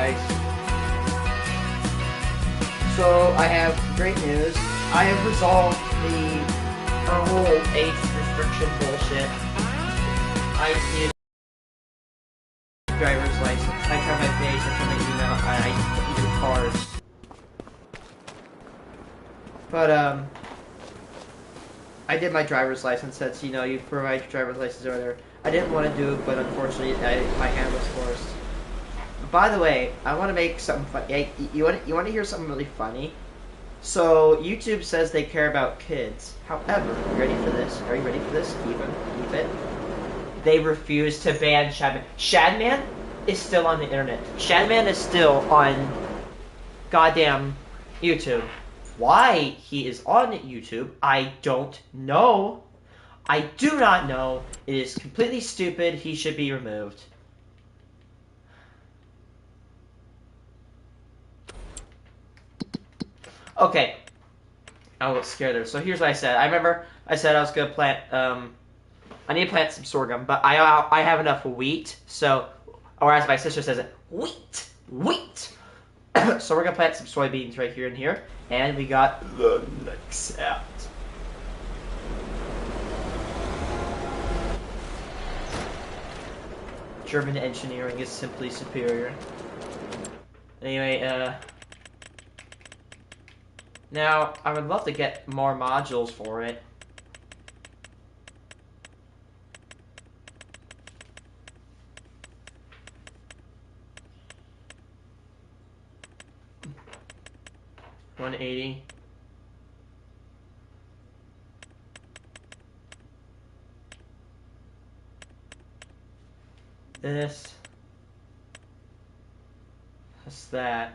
guys. So I have great news. I have resolved the whole age restriction bullshit. I need a driver's license. I try my face, I try my email, I do cars. But I did my driver's license. Since you provide your driver's license over there. I didn't want to do it, but unfortunately, my hand was forced. By the way, I want to make something funny. You want to hear something really funny? So YouTube says they care about kids. However, you ready for this? Are you ready for this? Keep it. They refuse to ban Shadman. Shadman is still on the internet. Shadman is still on goddamn YouTube. Why he is on YouTube, I don't know. I do not know. It is completely stupid. He should be removed. Okay. I was scared there. So here's what I said. I remember I said I was going to plant, I need to plant some sorghum, but I have enough wheat, so, or as my sister says it, wheat. So we're going to plant some soybeans right here and here, and we got the next out. German engineering is simply superior. Anyway, now, I would love to get more modules for it. $180. This. What's that?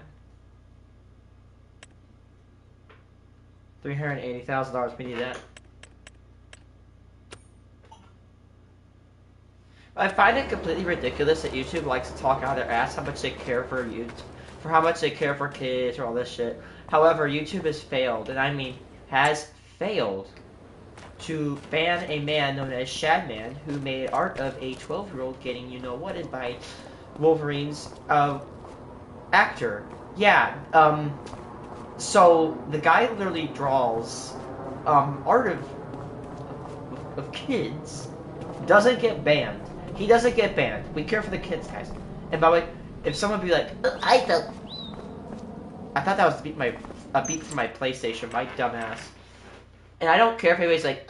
$380,000. We need that. I find it completely ridiculous that YouTube likes to talk out their ass how much they care for youth, for how much they care for kids or all this shit. However, YouTube has failed, and I mean has failed, to ban a man known as Shadman, who made art of a 12-year-old getting you-know-whatted by Wolverine's actor. Yeah, so the guy literally draws art of kids. Doesn't get banned. He doesn't get banned. We care for the kids, guys. And by the way, if someone be like, I thought that was a beat from my PlayStation, my dumbass. And I don't care if anybody's like,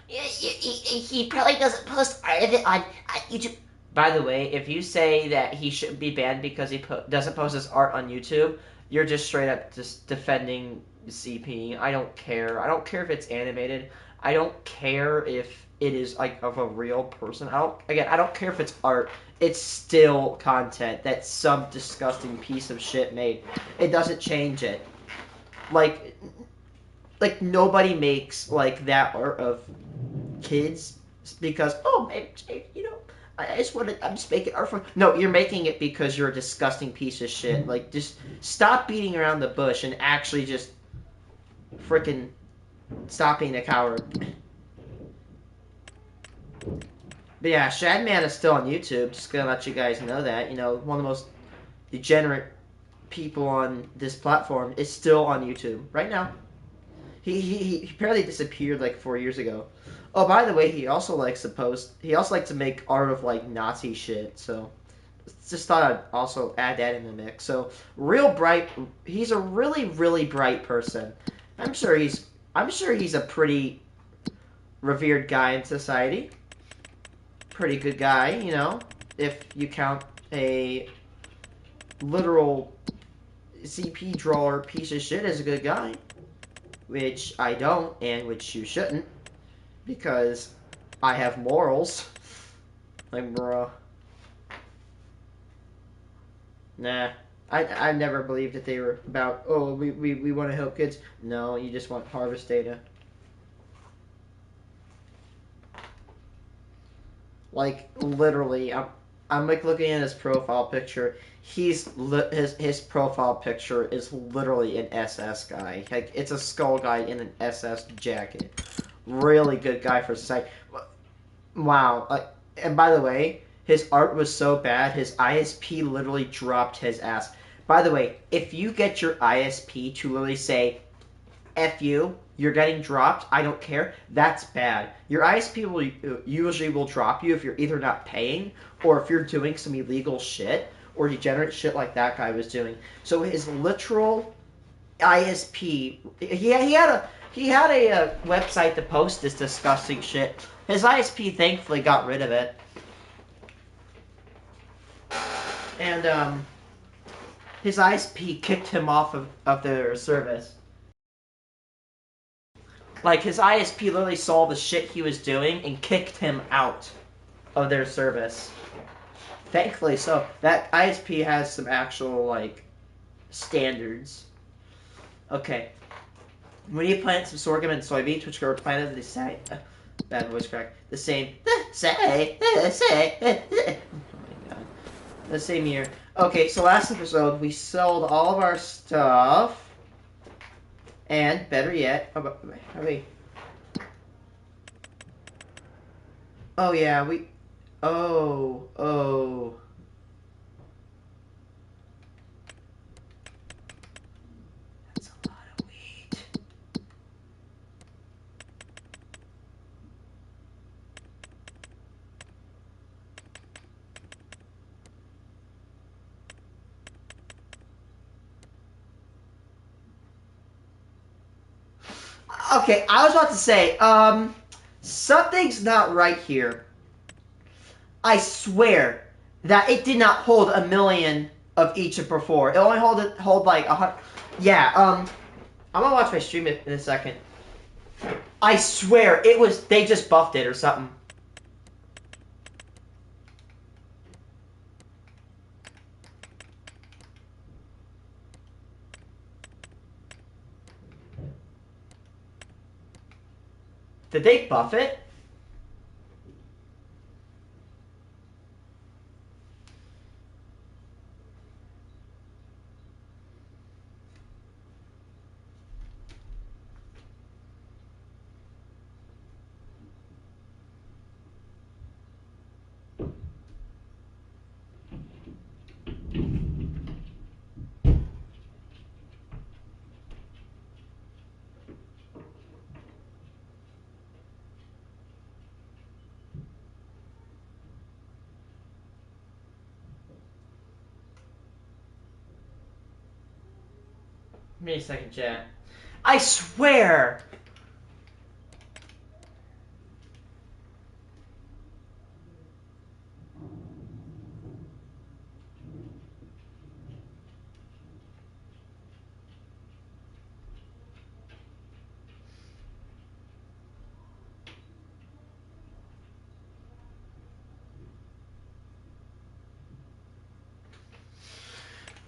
he probably doesn't post art of it on YouTube. By the way, if you say that he shouldn't be banned because he doesn't post his art on YouTube, you're just straight up just defending CP. I don't care. I don't care if it's animated. I don't care if it is like of a real person. I don't care if it's art. It's still content that some disgusting piece of shit made. It doesn't change it. Like nobody makes like that art of kids because I'm just making art for. No, you're making it because you're a disgusting piece of shit. Like, just stop beating around the bush and actually just freaking stop being a coward. But yeah, Shadman is still on YouTube. Just gonna let you guys know that. One of the most degenerate people on this platform is still on YouTube right now. He apparently disappeared like 4 years ago. Oh, by the way, he also likes to post. He also likes to make art of like Nazi shit. So, just thought I'd also add that in the mix. So, real bright. He's a really, really bright person. I'm sure he's a pretty revered guy in society. Pretty good guy, if you count a literal CP drawer piece of shit as a good guy, which I don't, and which you shouldn't. Because I have morals. Like, bruh. Nah. I never believed that they were about, we want to help kids. No, you just want harvest data. Like, literally, I'm like looking at his profile picture. His profile picture is literally an SS guy. Like, it's a skull guy in an SS jacket. Really good guy for society. Wow. And by the way, his art was so bad, his ISP literally dropped his ass. By the way, if you get your ISP to literally say, F you, you're getting dropped, I don't care, that's bad. Your ISP will usually will drop you if you're either not paying or if you're doing some illegal shit or degenerate shit like that guy was doing. So his literal ISP, he had a website to post this disgusting shit. His ISP thankfully got rid of it. And his ISP kicked him off of their service. Like, his ISP literally saw the shit he was doing and kicked him out of their service. Thankfully so. That ISP has some actual, like, standards. Okay. When you plant some sorghum and soybeans, which were planted the same... bad voice crack. The same... say... oh my god. The same year. Okay, so last episode, we sold all of our stuff. And, better yet... Oh, yeah, we... Oh. That's a lot of wheat. Okay, I was about to say, something's not right here. I swear that it did not hold 1,000,000 of each of before. It only hold like 100. Yeah, I'm gonna watch my stream in a second. I swear it was, they just buffed it or something. Did they buff it? Give me a second, chat. I swear!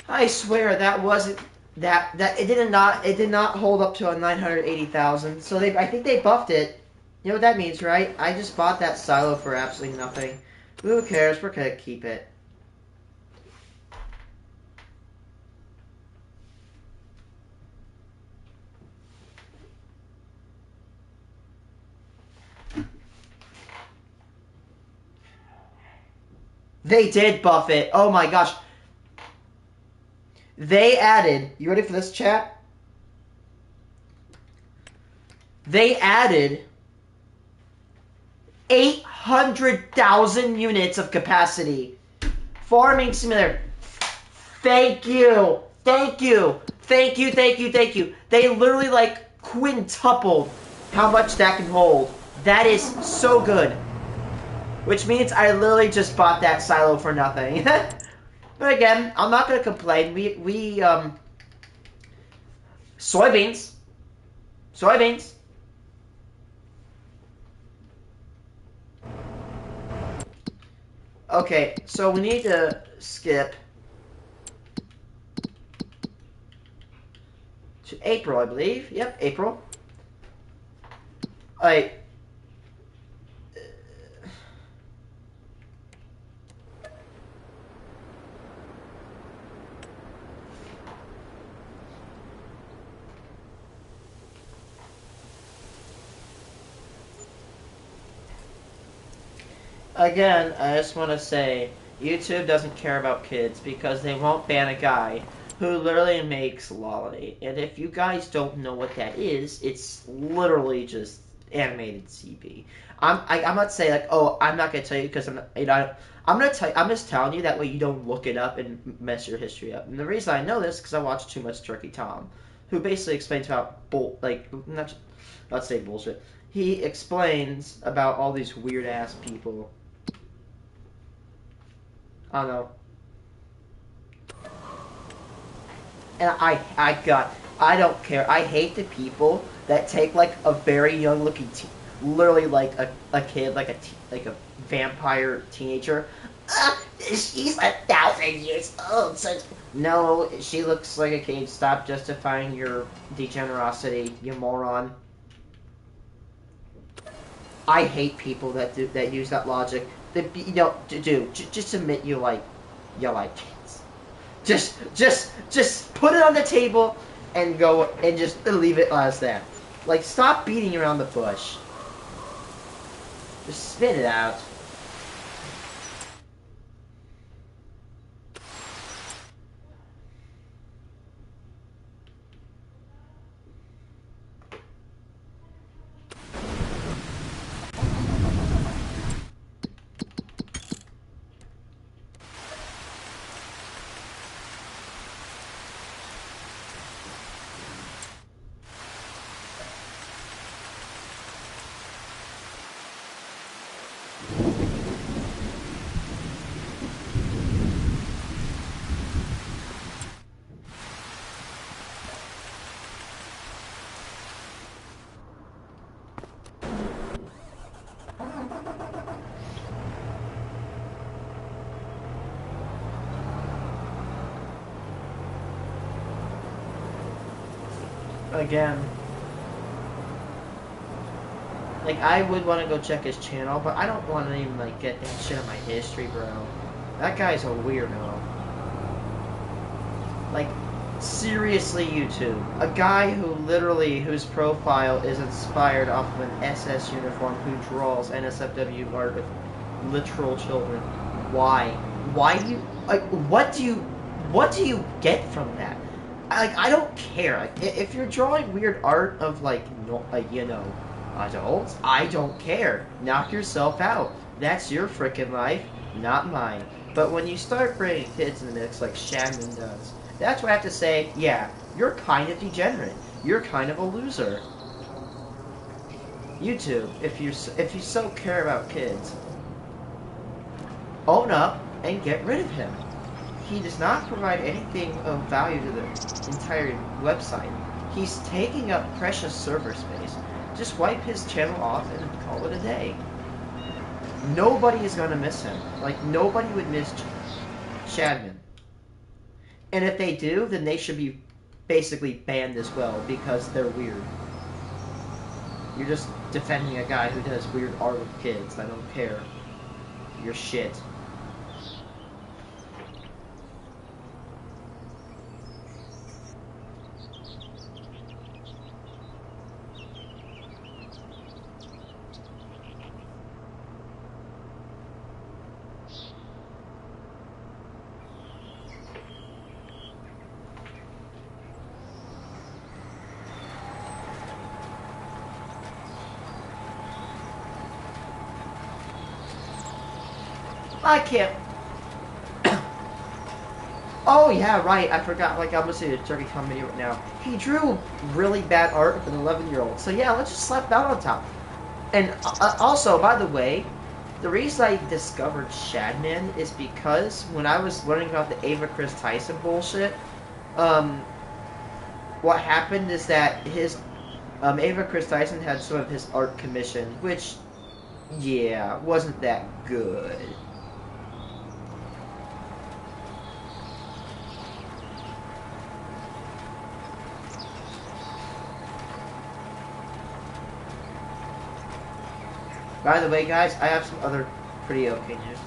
I swear that wasn't that it did not hold up to a 980,000. So I think they buffed it. You know what that means, right? I just bought that silo for absolutely nothing. Who cares? We're gonna keep it. They did buff it. Oh my gosh. They added, you ready for this, chat? They added 800,000 units of capacity. Farming Simulator. Thank you. Thank you. Thank you, thank you, thank you. They literally, like, quintupled how much that can hold. That is so good. Which means I literally just bought that silo for nothing. But again, I'm not gonna complain. Soybeans. Soybeans. Okay, so we need to skip to April, I believe. Yep, April. Alright. Again, I just want to say YouTube doesn't care about kids because they won't ban a guy who literally makes Lolly. And if you guys don't know what that is, it's literally just animated CB. I'm not saying like, oh, I'm not gonna tell you because I'm gonna tell you, I'm just telling you that way you don't look it up and mess your history up. And the reason I know this because I watch too much Turkey Tom, who basically explains about not let's say bullshit. He explains about all these weird ass people. I don't know. And I don't care. I hate the people that take like a very young looking, literally like a kid, like a vampire teenager. She's 1,000 years old. So no, she looks like a kid. Stop justifying your degenerosity, you moron. I hate people that use that logic. Just admit you like kids. Just put it on the table and go and just leave it as that. Like, stop beating around the bush. Just spit it out. Again. Like, I would want to go check his channel, but I don't want to even, like, get that shit on my history, bro. That guy's a weirdo. Like, seriously, YouTube. A guy whose profile is inspired off of an SS uniform who draws NSFW art with literal children. Why? Why do you, like, what do you get from that? I don't care. Like, if you're drawing weird art of, like, adults, I don't care. Knock yourself out. That's your frickin' life, not mine. But when you start bringing kids in the mix like Shadman does, that's what I have to say, yeah, you're kind of degenerate. You're kind of a loser. YouTube, if you so care about kids, own up and get rid of him. He does not provide anything of value to the entire website. He's taking up precious server space. Just wipe his channel off and call it a day. Nobody is gonna miss him. Like, nobody would miss Shadman. And if they do, then they should be basically banned as well, because they're weird. You're just defending a guy who does weird art with kids. I don't care. You're shit. I can't. Oh yeah, right. I forgot. Like, I'm listening to Turkey Tom video right now. He drew really bad art of an 11-year-old. So yeah, let's just slap that on top. And also, by the way, the reason I discovered Shadman is because when I was learning about the Ava Chris Tyson bullshit, what happened is that his Ava Chris Tyson had some of his art commissioned, which, yeah, wasn't that good. By the way, guys, I have some other pretty okay news.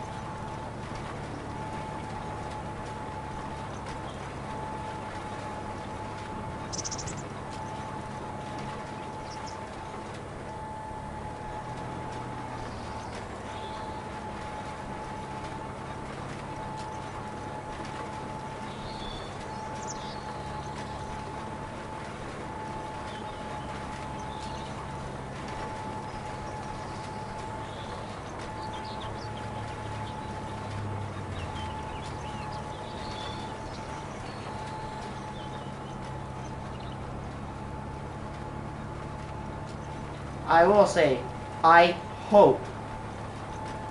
I will say, I hope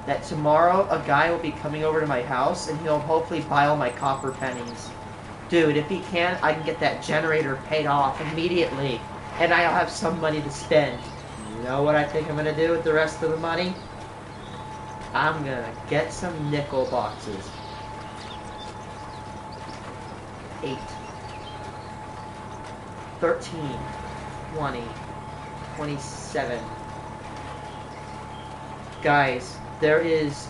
that tomorrow a guy will be coming over to my house and he'll hopefully buy all my copper pennies. Dude, if he can, I can get that generator paid off immediately. And I'll have some money to spend. You know what I think I'm going to do with the rest of the money? I'm going to get some nickel boxes. 8. 13. 20. 27. Guys, there is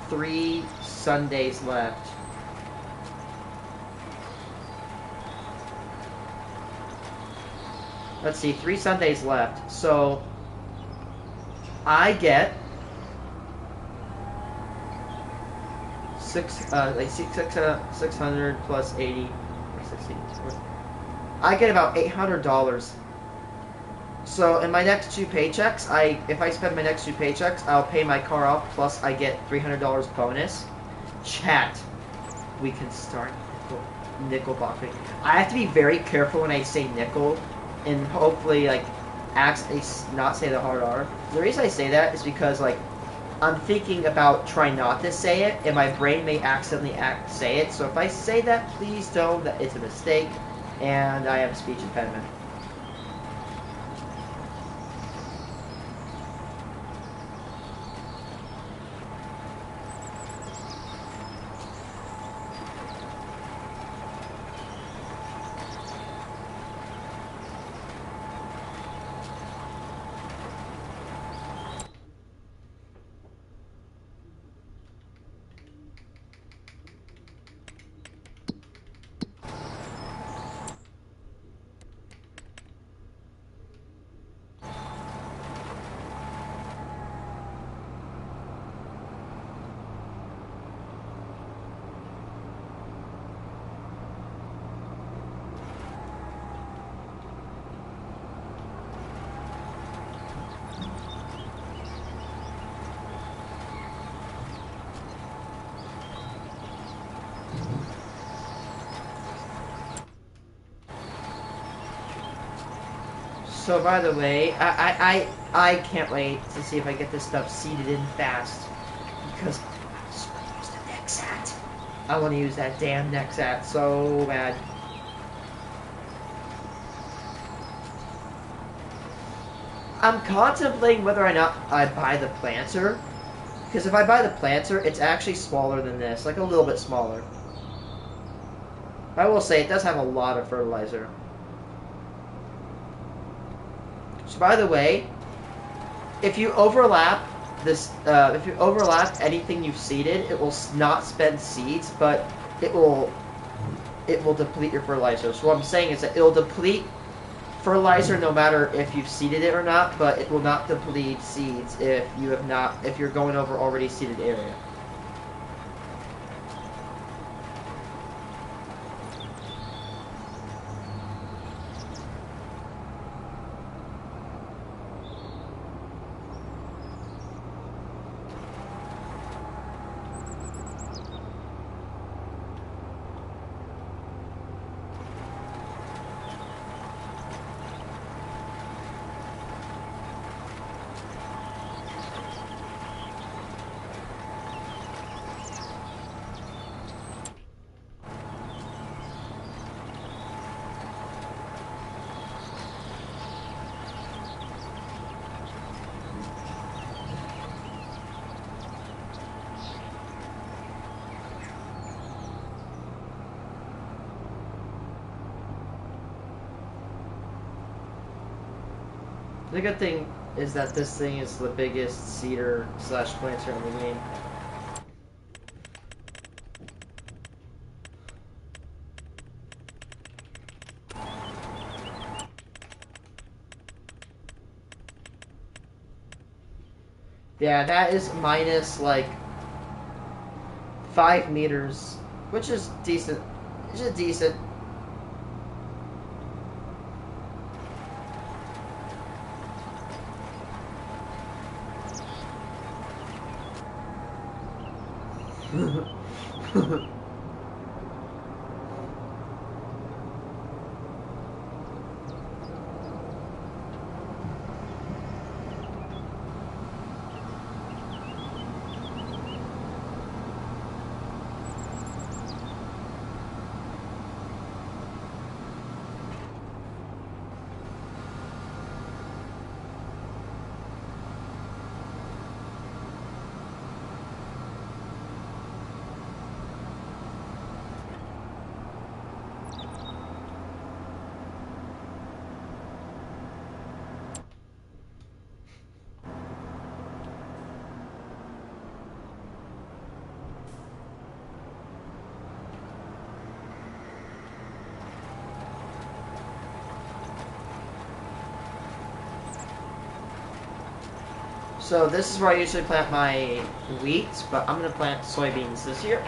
3 Sundays left. Let's see, 3 Sundays left. So, I get 600 plus 80, or 60. I get about $800. So in my next 2 paychecks, if I spend my next 2 paychecks, I'll pay my car off, plus I get $300 bonus. Chat, we can start nickel boxing. I have to be very careful when I say nickel, and hopefully like not say the hard R. The reason I say that is because like I'm thinking about trying not to say it, and my brain may accidentally say it. So if I say that, please don't. That it's a mistake, and I have a speech impediment. So by the way, I can't wait to see if I get this stuff seeded in fast, because I'm so gonna use the Nexat. I want to use that damn Nexat so bad. I'm contemplating whether or not I buy the planter, because if I buy the planter, it's actually smaller than this, like a little bit smaller. I will say it does have a lot of fertilizer. So by the way, if you overlap this, if you overlap anything you've seeded, it will not spend seeds, but it will deplete your fertilizer. So what I'm saying is that it'll deplete fertilizer no matter if you've seeded it or not, but it will not deplete seeds if you're going over already seeded area. The good thing is that this thing is the biggest seeder / planter in the game. Yeah, that is minus like 5 meters, which is decent. It's just decent. So this is where I usually plant my wheat, but I'm gonna plant soybeans this year.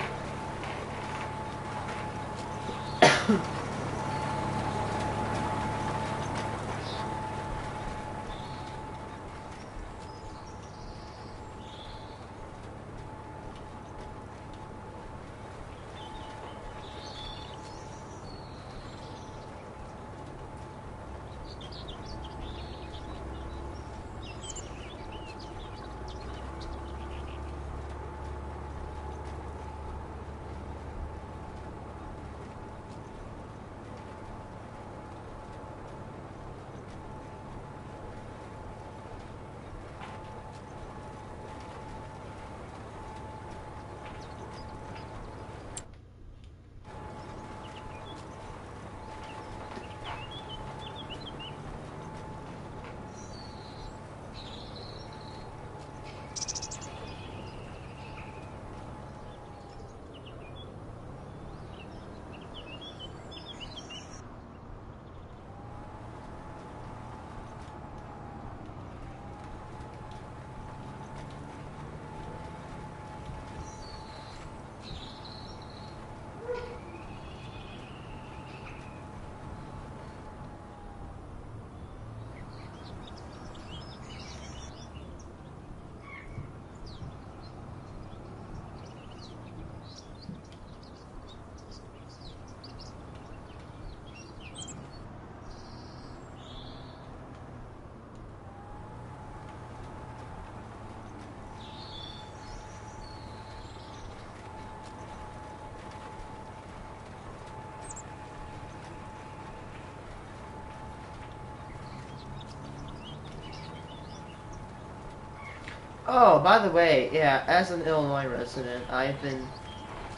Oh, by the way, yeah, as an Illinois resident, I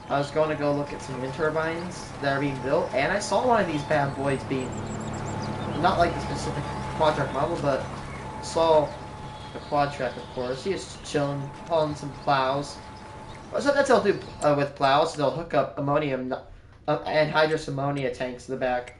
was going to go look at some wind turbines that are being built, and I saw one of these bad boys being, not like the specific quad track model, but saw a quad track, of course. He was chilling on some plows. So that's what they'll do with plows. They'll hook up ammonium anhydrous ammonia tanks to the back.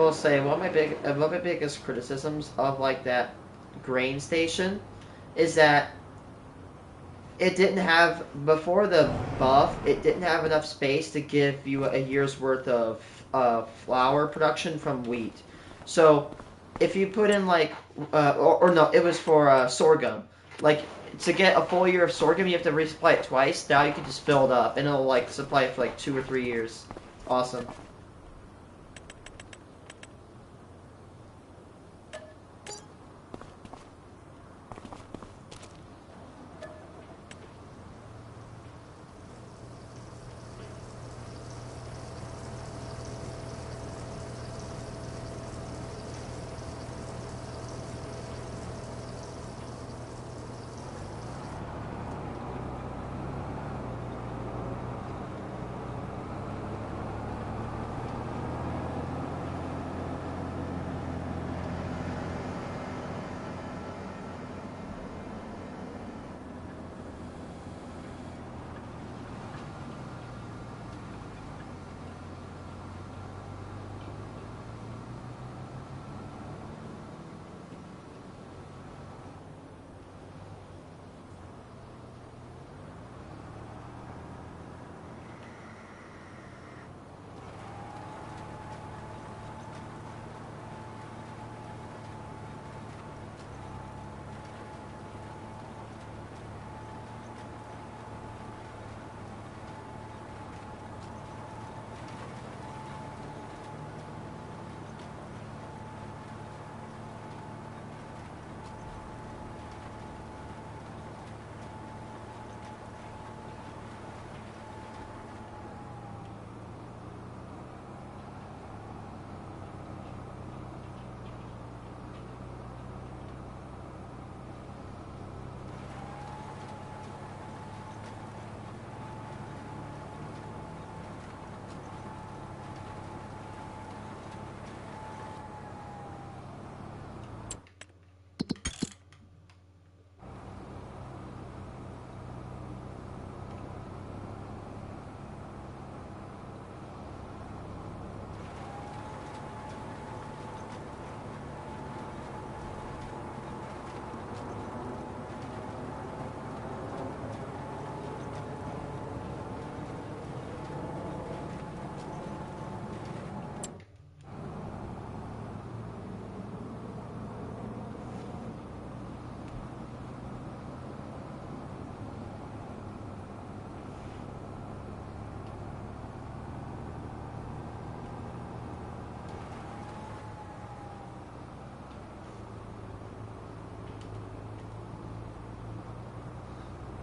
will say one of my biggest criticisms of like that grain station is that it didn't have before the buff. It didn't have enough space to give you a year's worth of flour production from wheat. So if you put in like or no, it was for sorghum. Like to get a full year of sorghum, you have to resupply it twice. Now you can just fill it up, and it'll like supply it for like 2 or 3 years. Awesome.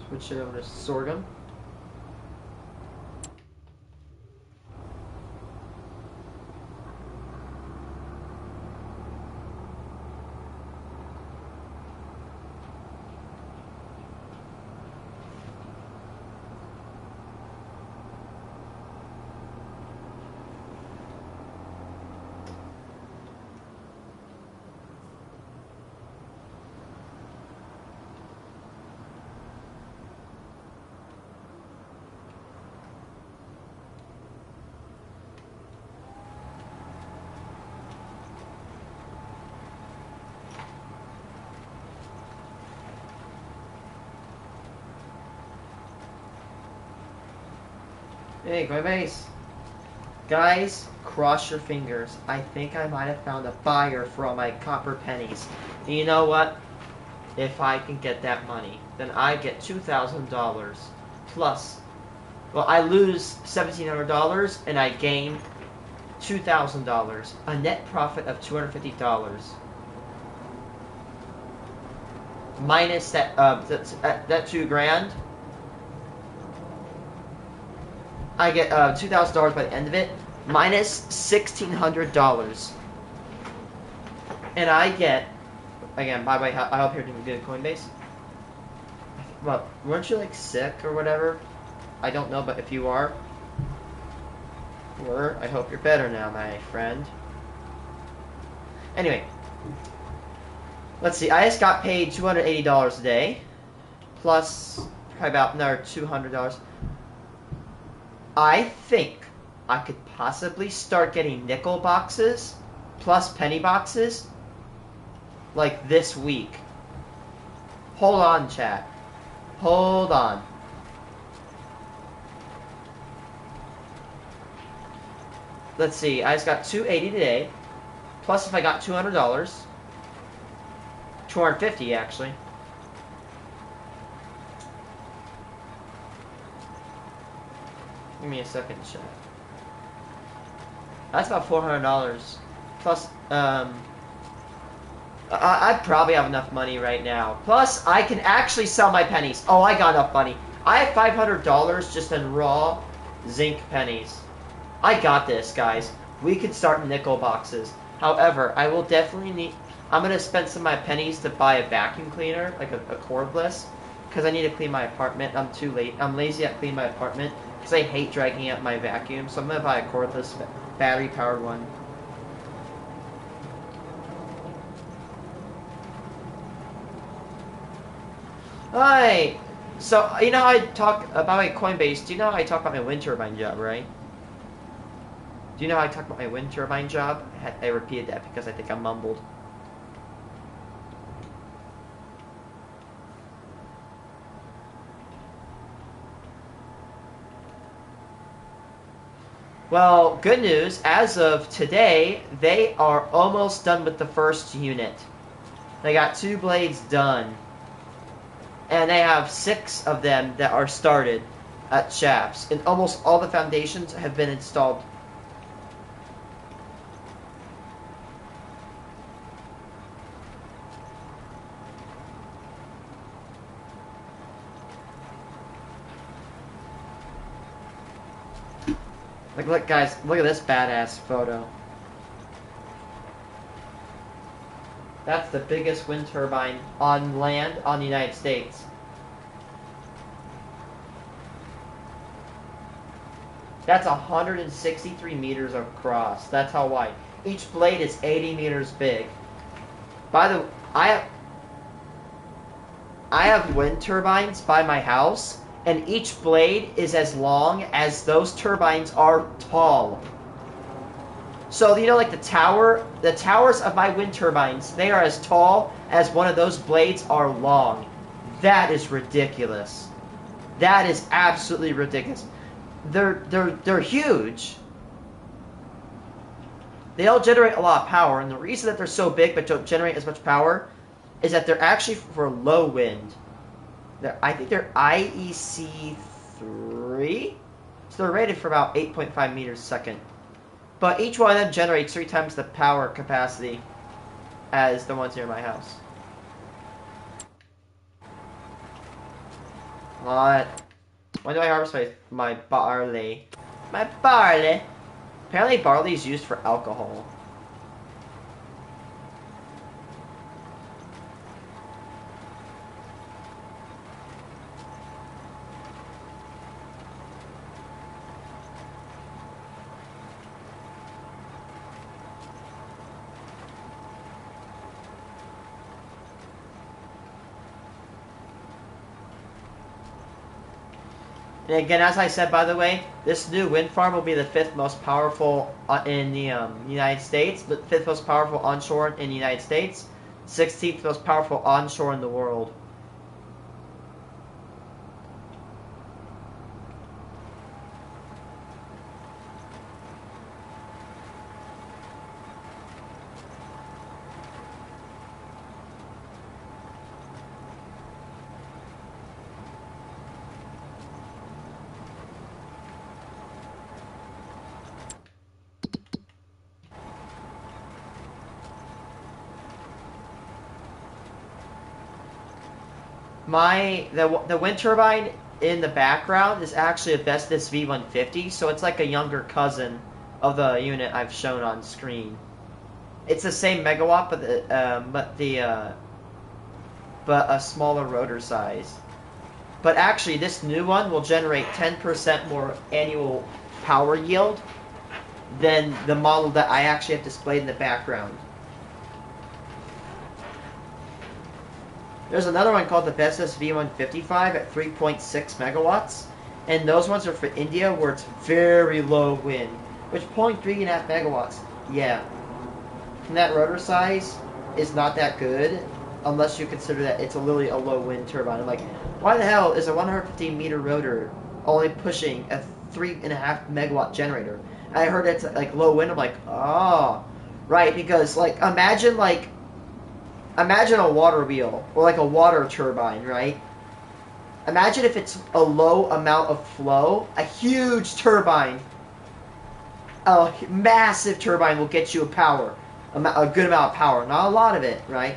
Switch it over to sorghum. Hey, Coinbase. Guys, cross your fingers. I think I might have found a buyer for all my copper pennies. And you know what? If I can get that money, then I get $2,000 plus. Well, I lose $1,700 and I gain $2,000, a net profit of $250. Minus that that $2,000, I get $2,000 by the end of it, minus $1,600, and I get again. By the way, I hope you're doing good, Coinbase. Well, weren't you like sick or whatever? I don't know, but if you are, I hope you're better now, my friend. Anyway, let's see. I just got paid $280 a day, plus probably about another $200. I think I could possibly start getting nickel boxes, plus penny boxes like this week. Hold on, chat. Hold on. Let's see. I just got 280 today. Plus, if I got $200, 250 actually. Give me a second, chat. That's about $400. Plus, I probably have enough money right now. Plus, I can actually sell my pennies. Oh, I got enough money. I have $500 just in raw zinc pennies. I got this, guys. We could start nickel boxes. However, I will definitely need... I'm going to spend some of my pennies to buy a vacuum cleaner, like a cordless, because I need to clean my apartment. I'm too late. I'm lazy at cleaning my apartment because I hate dragging out my vacuum. So I'm going to buy a cordless battery-powered one. Hi! So, you know how I talk about my Coinbase? Do you know how I talk about my wind turbine job, right? Do you know how I talk about my wind turbine job? I repeated that because I think I mumbled. Well, good news. As of today, they are almost done with the first unit. They got 2 blades done. And they have 6 of them that are started at shafts. And almost all the foundations have been installed. Look, guys, look at this badass photo. That's the biggest wind turbine on land on the United States. That's 163 meters across. That's how wide. Each blade is 80 meters big. By the way, I have wind turbines by my house, and each blade is as long as those turbines are tall. So, you know, like the towers of my wind turbines, they are as tall as one of those blades are long. That is ridiculous. That is absolutely ridiculous. They're huge. They all generate a lot of power, and the reason that they're so big but don't generate as much power is that they're actually for low wind. I think they're IEC 3, so they're rated for about 8.5 meters a second. But each one of them generates 3 times the power capacity as the ones near my house. What? When do I harvest my barley? My barley? Apparently barley is used for alcohol. And again, as I said, by the way, this new wind farm will be the 5th most powerful in the United States, but 5th most powerful onshore in the United States, 16th most powerful onshore in the world. The wind turbine in the background is actually a Vestas V150, so it's like a younger cousin of the unit I've shown on screen. It's the same megawatt, but a smaller rotor size. But actually, this new one will generate 10% more annual power yield than the model that I actually have displayed in the background. There's another one called the Vestas V155 at 3.6 megawatts, and those ones are for India where it's very low wind, which 0.3 megawatts, yeah. And that rotor size is not that good unless you consider that it's literally a low wind turbine. I'm like, why the hell is a 150-meter rotor only pushing a 3.5 megawatt generator? And I heard it's like low wind. I'm like, oh, right, because like imagine a water wheel or like a water turbine, right? Imagine if it's a low amount of flow, a huge turbine, a massive turbine will get you a good amount of power, not a lot of it, right?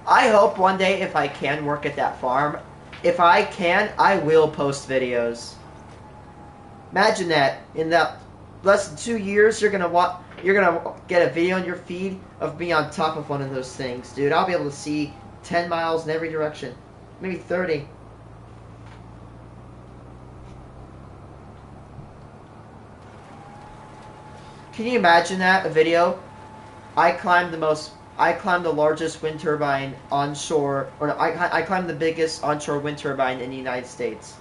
I hope one day if I can work at that farm, if I can, I will post videos. Imagine that in that less than 2 years, you're gonna get a video on your feed of me on top of one of those things, dude. I'll be able to see 10 miles in every direction, maybe 30. Can you imagine that a video? I climbed the largest wind turbine onshore, or no, I climbed the biggest onshore wind turbine in the United States.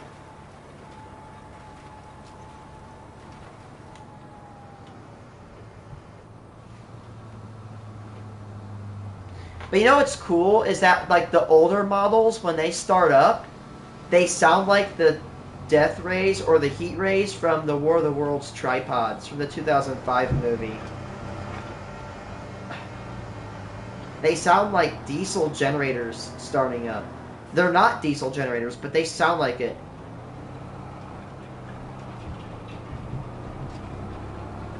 But you know what's cool is that like the older models when they start up, they sound like the death rays or the heat rays from the War of the Worlds tripods from the 2005 movie. They sound like diesel generators starting up. They're not diesel generators, but they sound like it.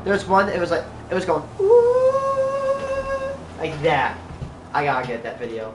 There's one, it was going, ooh, like that. I gotta get that video.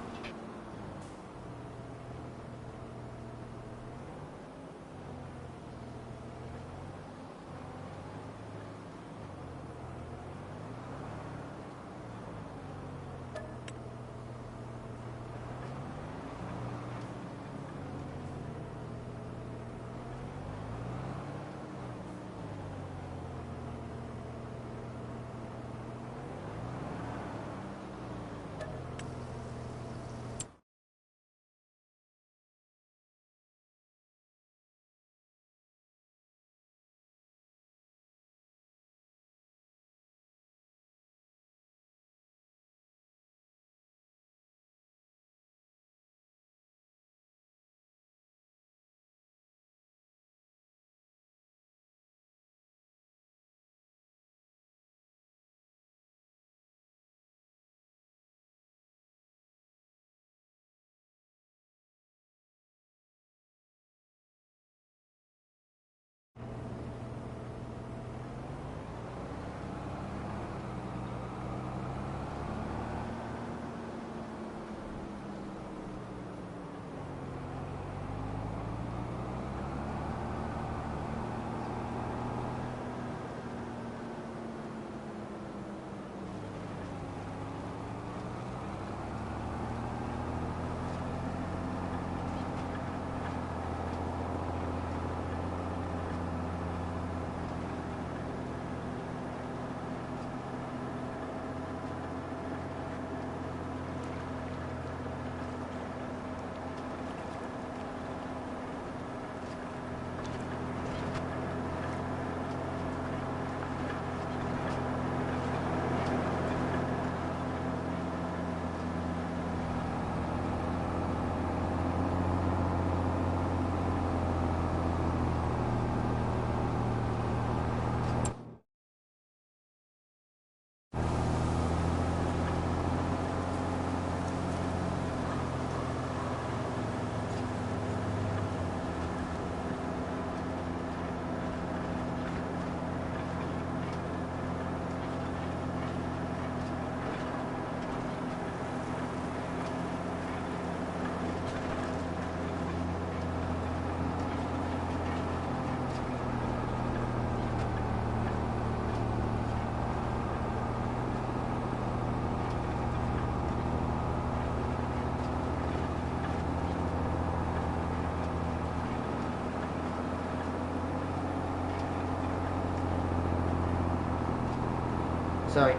Sorry.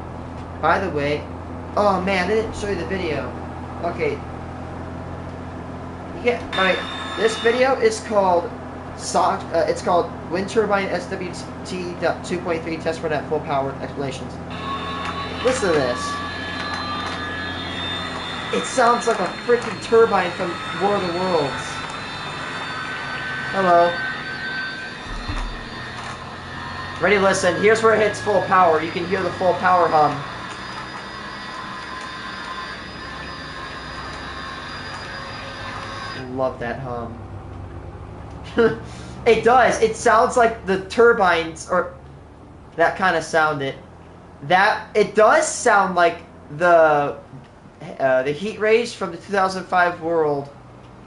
By the way, oh man, I didn't show you the video. Okay, Yeah, alright. This video is called it's called Wind Turbine SWT 2.3 Test Run at Full Power with Explanations. Listen to this. It sounds like a freaking turbine from War of the Worlds. Hello. Ready, listen. Here's where it hits full power. You can hear the full power hum. Love that hum. It does. It sounds like the turbines, or that kind of sound. It does sound like the heat rays from the 2005 World,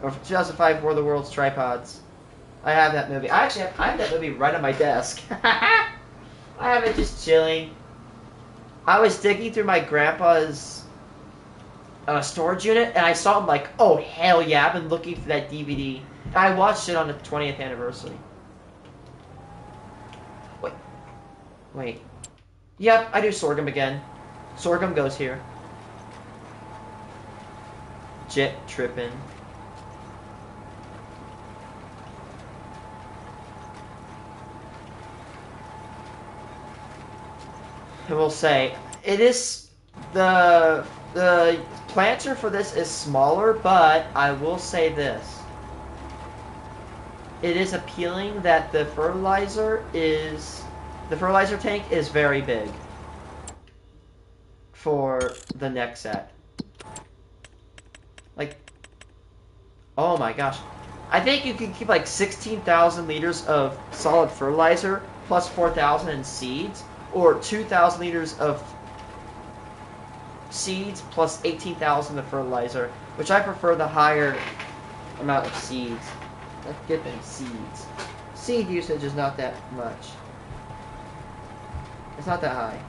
or 2005 War of the Worlds tripods. I have that movie. I have that movie right on my desk. I have it just chilling. I was digging through my grandpa's storage unit, and I saw him like, oh hell yeah! I've been looking for that DVD. And I watched it on the 20th anniversary. Wait. Yep, I do sorghum again. Sorghum goes here. Jet tripping. I will say, it is the planter for this is smaller, but I will say this. It is appealing that the fertilizer tank is very big for the next set. Like, oh my gosh. I think you can keep like 16,000 liters of solid fertilizer plus 4,000 in seeds, or 2,000 liters of seeds plus 18,000 of fertilizer, which I prefer the higher amount of seeds. Let's get them seeds. Seed usage is not that much. It's not that high.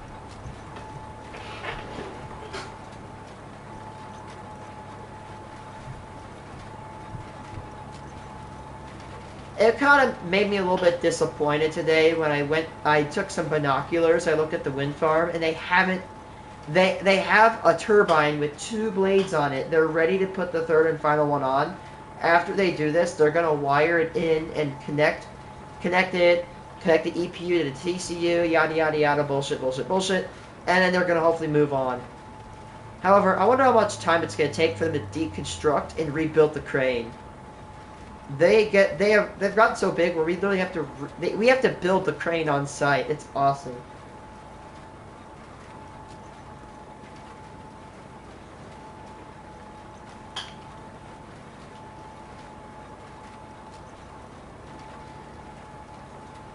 It kind of made me a little bit disappointed today when I took some binoculars, I looked at the wind farm, and they have a turbine with 2 blades on it. They're ready to put the third and final one on. After they do this, they're going to wire it in and connect the EPU to the TCU, yada yada yada, bullshit, and then they're going to hopefully move on. However, I wonder how much time it's going to take for them to deconstruct and rebuild the crane. They've gotten so big where we literally have to build the crane on site. It's awesome.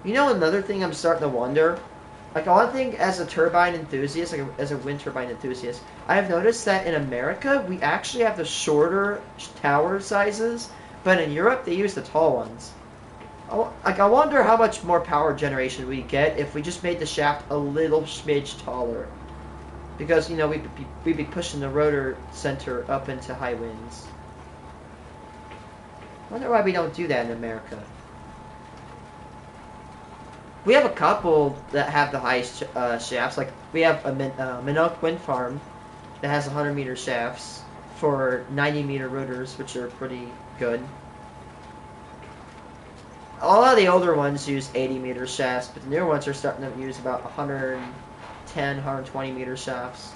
You know, another thing I'm starting to wonder, like one thing as a turbine enthusiast, like as a wind turbine enthusiast, I have noticed that in America we actually have the shorter tower sizes. But in Europe, they use the tall ones. I wonder how much more power generation we get if we just made the shaft a little smidge taller. Because, you know, we'd be pushing the rotor center up into high winds. I wonder why we don't do that in America. We have a couple that have the highest shafts. Like, we have a Minook Wind Farm that has 100-meter shafts for 90-meter rotors, which are pretty good. A lot of the older ones use 80-meter shafts, but the newer ones are starting to use about 110, 120-meter shafts.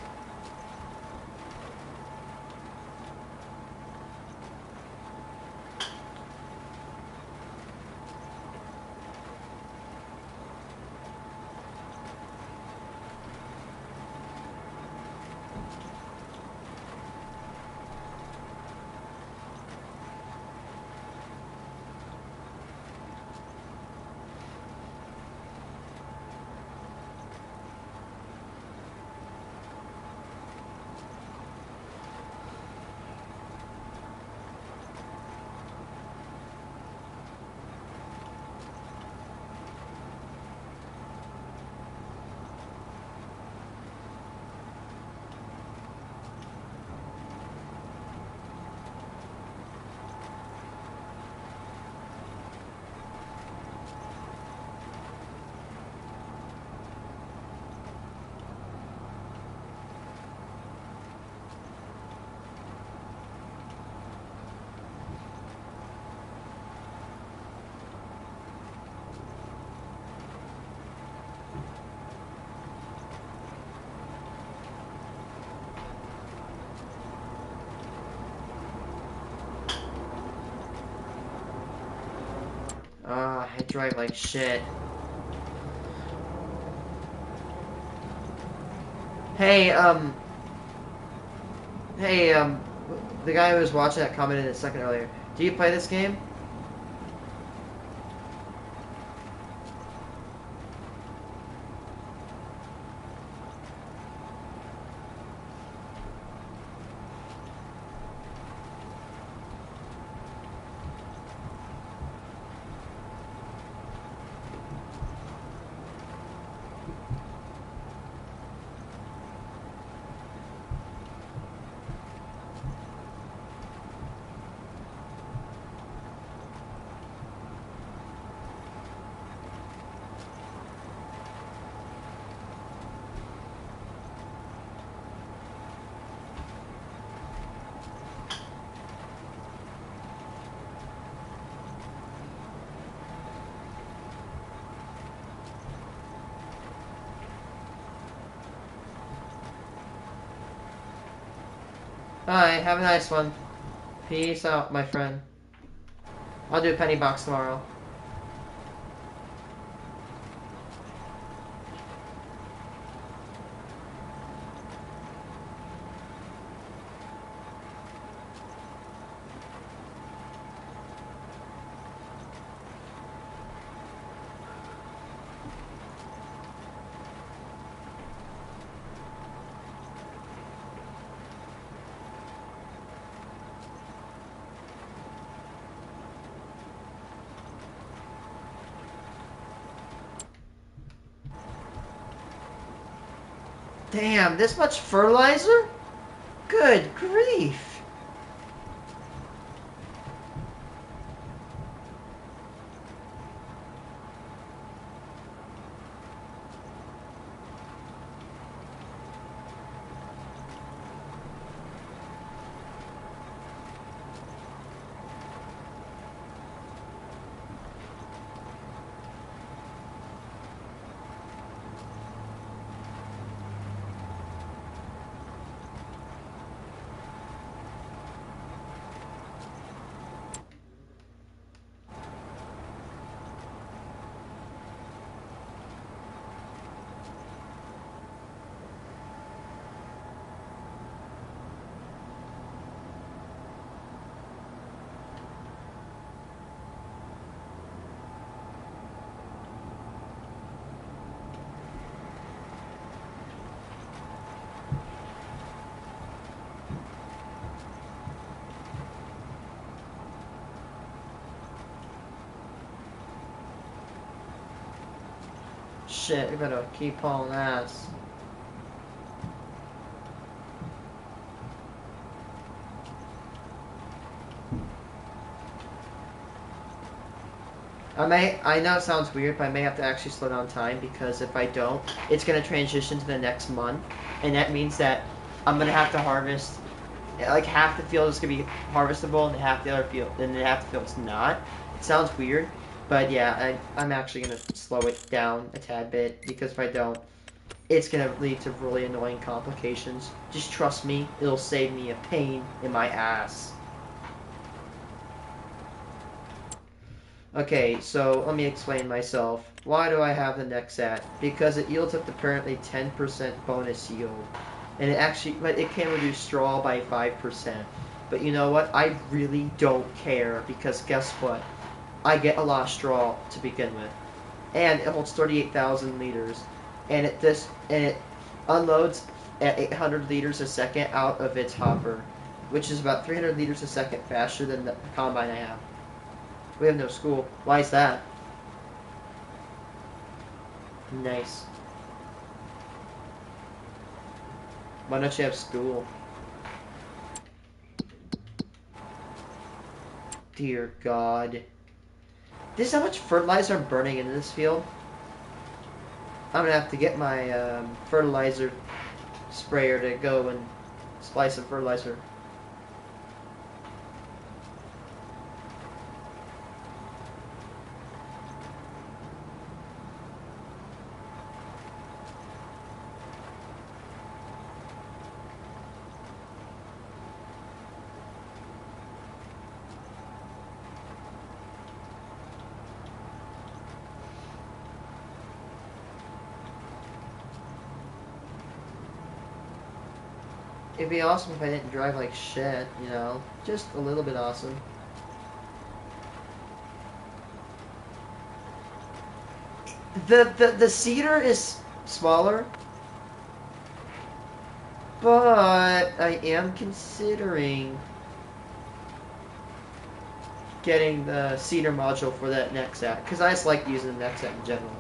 I drive like shit. Hey, hey, the guy who was watching that commented a second earlier. Do you play this game? Alright, have a nice one. Peace out, my friend. I'll do a penny box tomorrow. Damn, this much fertilizer? Good grief. Shit, we better keep hauling ass. I know it sounds weird, but I may have to actually slow down time because if I don't, it's going to transition to the next month. And that means that I'm going to have to harvest, like half the field is going to be harvestable and half the other field, and then half the field's not. It sounds weird, but yeah, I'm actually going to slow it down a tad bit because if I don't, it's going to lead to really annoying complications. Just trust me, it'll save me a pain in my ass. Okay, so let me explain myself. Why do I have the Nexat? Because it yields up to apparently 10% bonus yield. And it actually, but it can reduce straw by 5%. But you know what? I really don't care because guess what? I get a lot of straw to begin with. And it holds 38,000 liters. And it unloads at 800 liters a second out of its hopper, which is about 300 liters a second faster than the combine I have. We have no school. Why is that? Nice. Why don't you have school? Dear God. This is how much fertilizer I'm burning into this field. I'm gonna have to get my fertilizer sprayer to go and supply some fertilizer. It'd be awesome if I didn't drive like shit, you know? Just a little bit awesome. The Cedar is smaller, but I am considering getting the Cedar module for that Nexat, because I just like using the Nexat in general.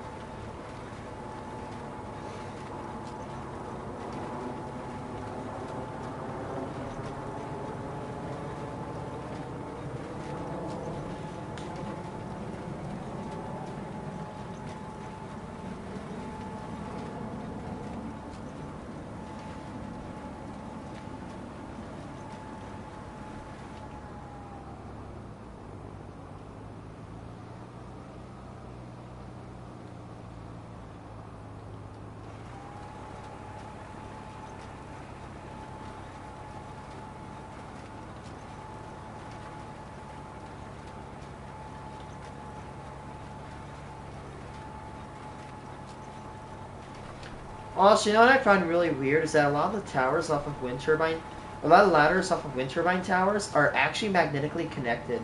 Also, you know what I find really weird is that a lot of the towers off of wind turbine, a lot of ladders off of wind turbine towers are actually magnetically connected.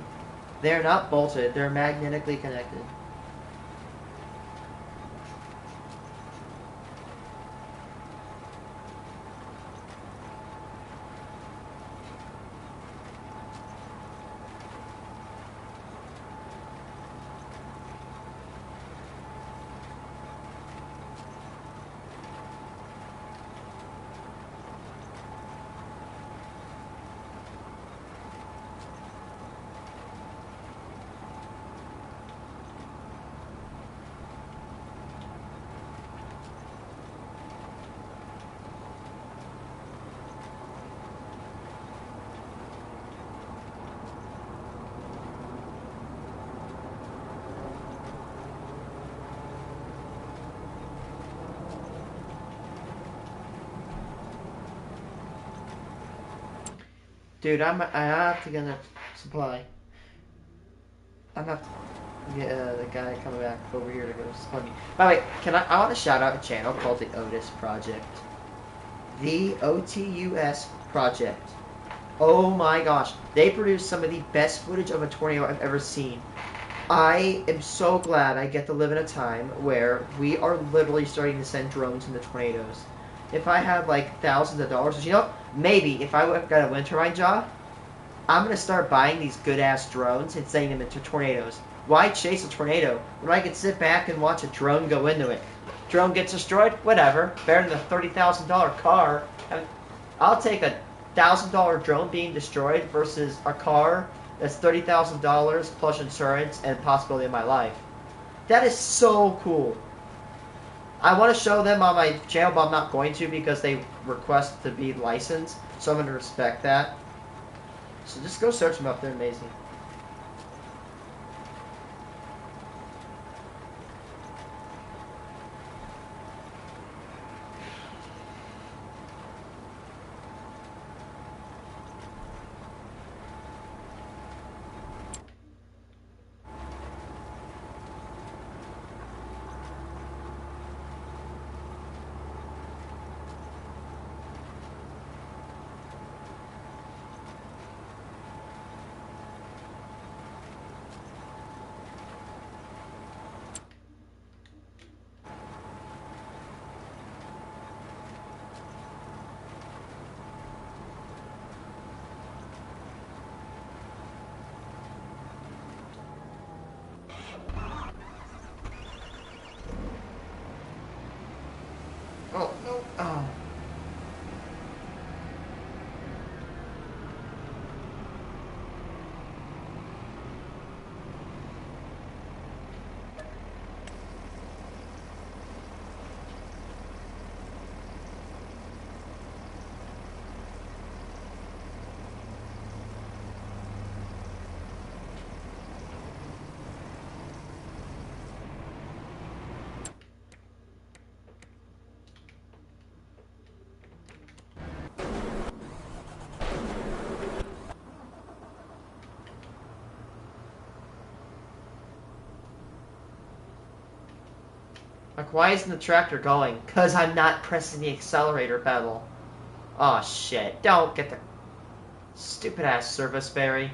They're not bolted, they're magnetically connected. Dude, I have to get a supply. I'm gonna have to get the guy coming back over here to go supply me. By the way, I want to shout out a channel called the Otis Project. The OTUS Project. Oh my gosh. They produce some of the best footage of a tornado I've ever seen. I am so glad I get to live in a time where we are literally starting to send drones into tornadoes. If I had like thousands of dollars, you know, maybe if I got a wind turbine job, I'm gonna start buying these good ass drones and sending them into tornadoes. Why chase a tornado when I can sit back and watch a drone go into it? Drone gets destroyed, whatever. Better than a $30,000 car. I mean, I'll take $1,000 drone being destroyed versus a car that's $30,000 plus insurance and possibility of my life. That is so cool. I want to show them on my channel, but I'm not going to because they request to be licensed. So I'm going to respect that. So just go search them up. They're amazing. Oh, no. Oh. Like, why isn't the tractor going? Because I'm not pressing the accelerator pedal. Oh shit! Don't get the stupid ass service berry.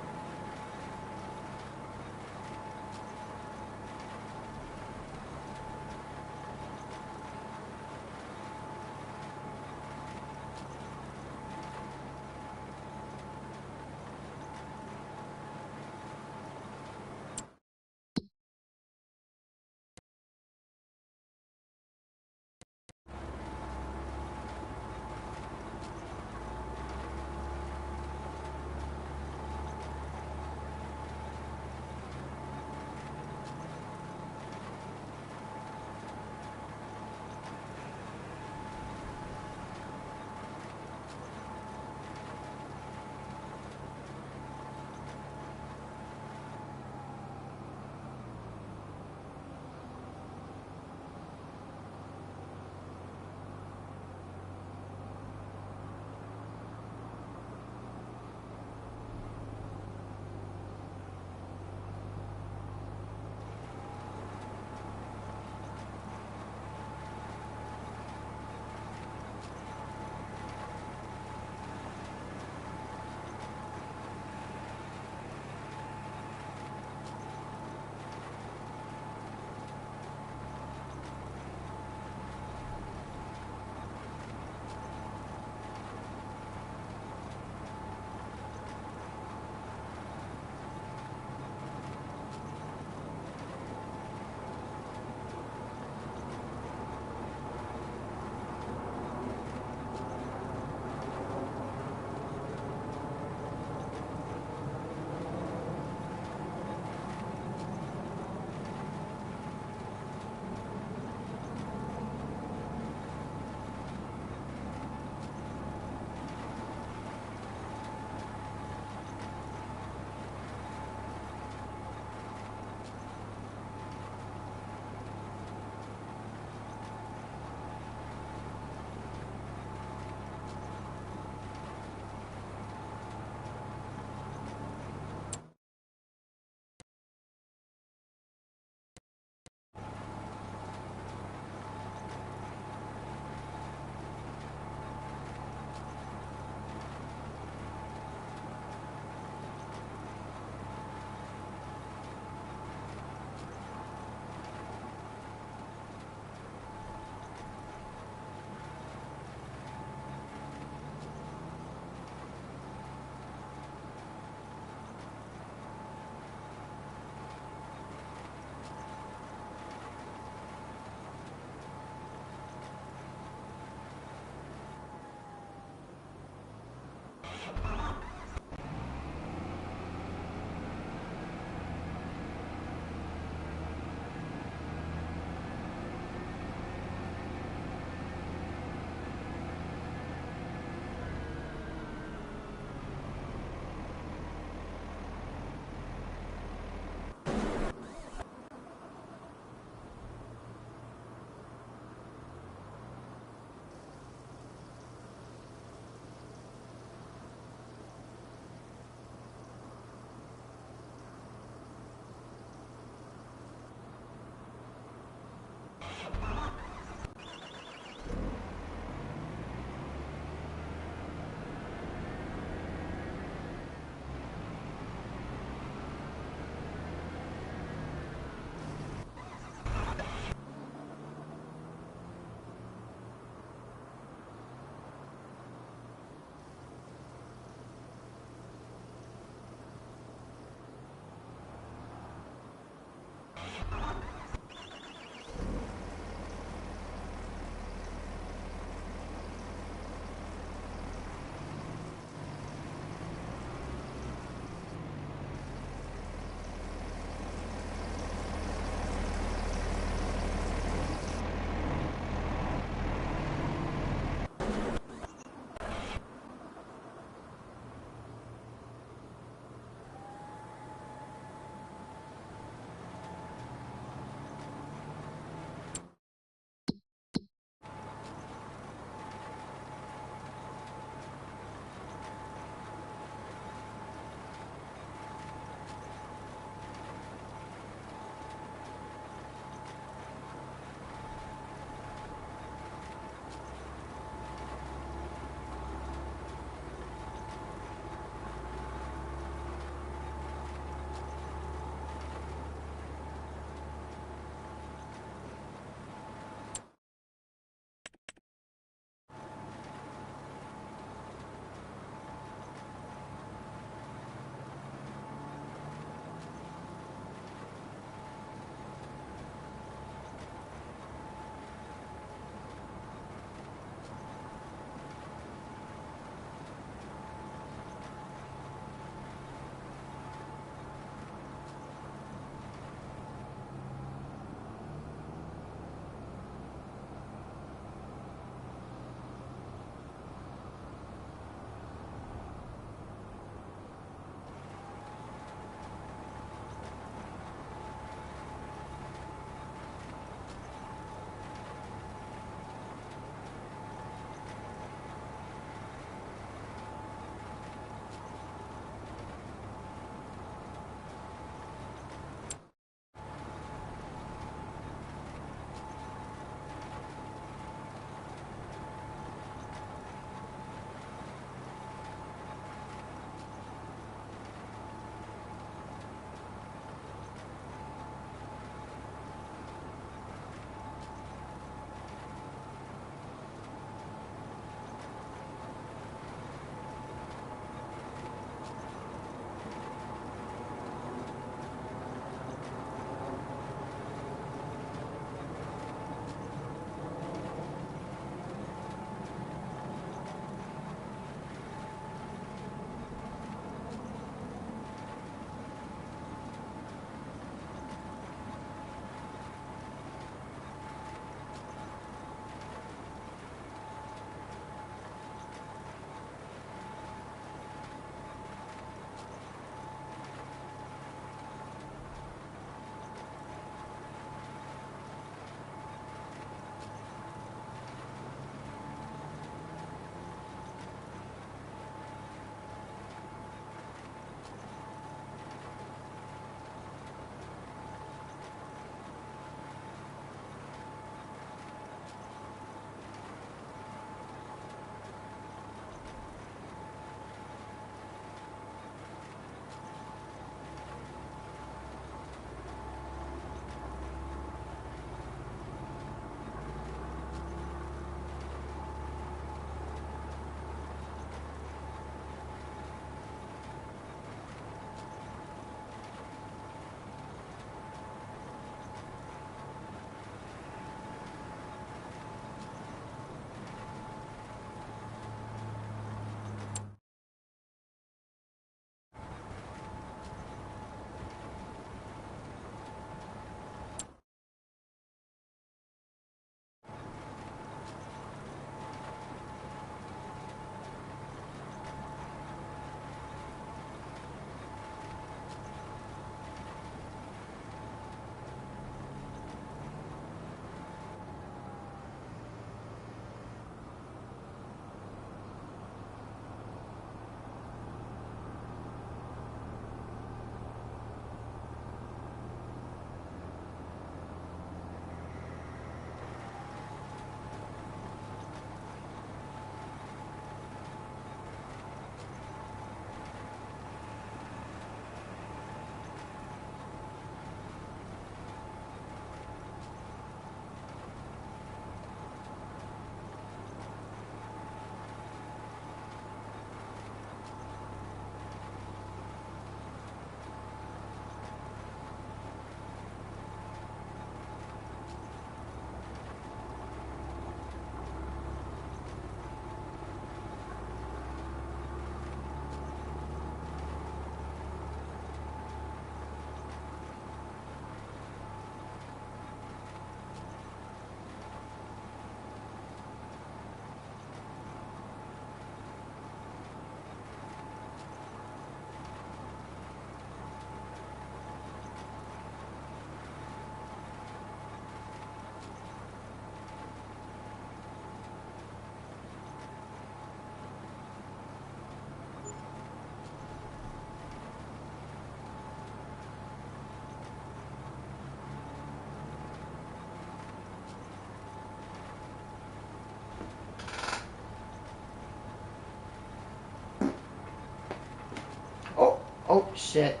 Oh, shit.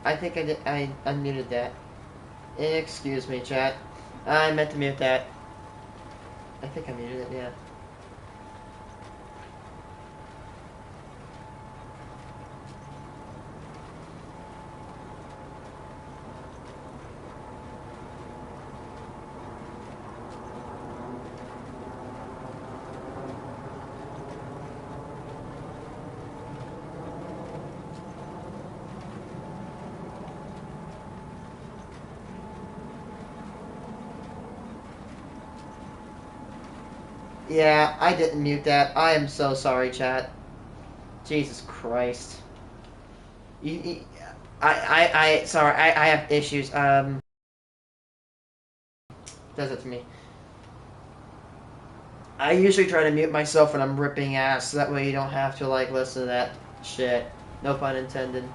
I think I unmuted that. Excuse me, chat. I meant to mute that. I think I muted it, yeah. Yeah, I didn't mute that. I am so sorry, chat. Jesus Christ. You, sorry, I have issues. Does it to me. I usually try to mute myself when I'm ripping ass, so that way you don't have to, like, listen to that shit. No pun intended.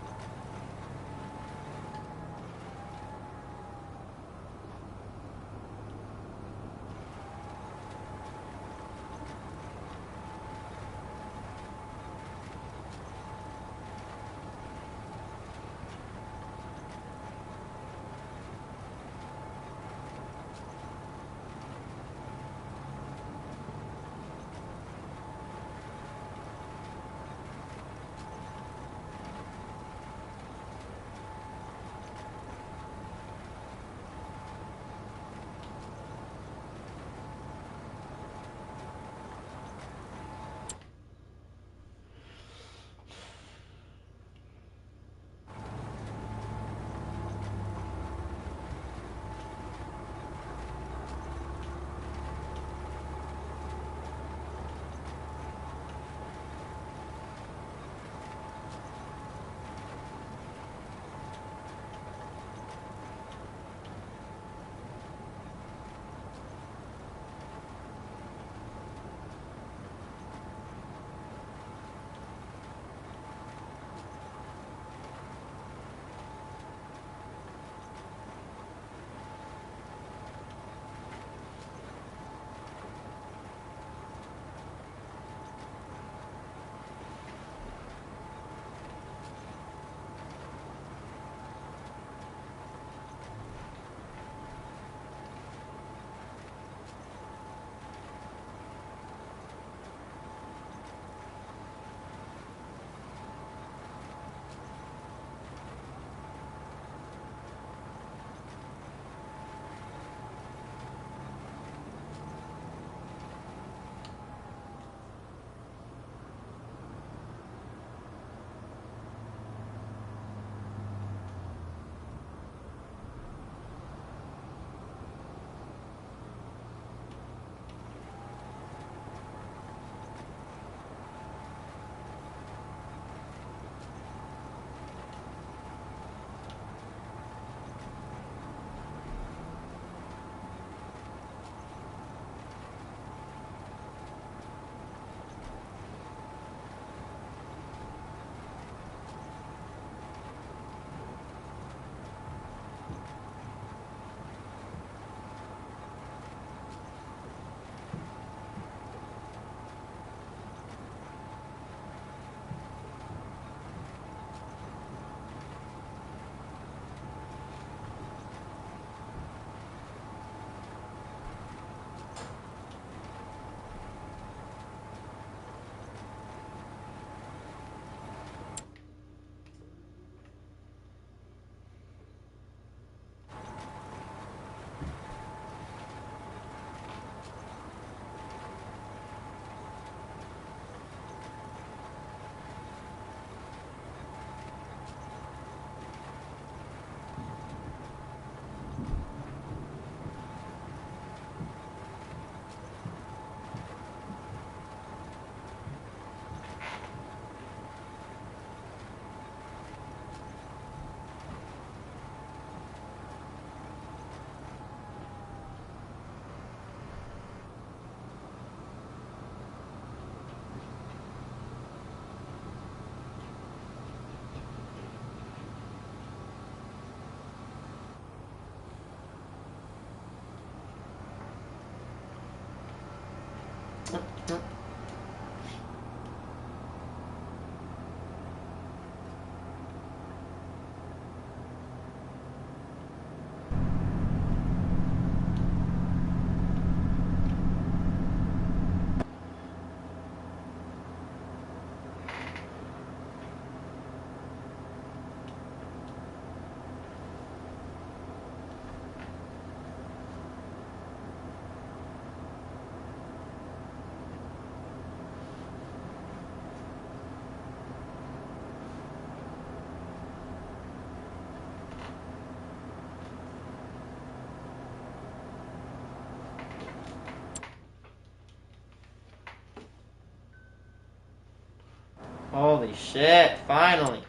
Holy shit, finally.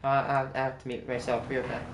I have to mute myself real fast.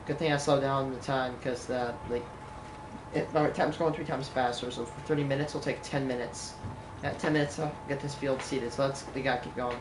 Good thing I slowed down the time because my time's going 3 times faster. So for 30 minutes, it'll take 10 minutes. At 10 minutes, I'll get this field seated. So we gotta keep going.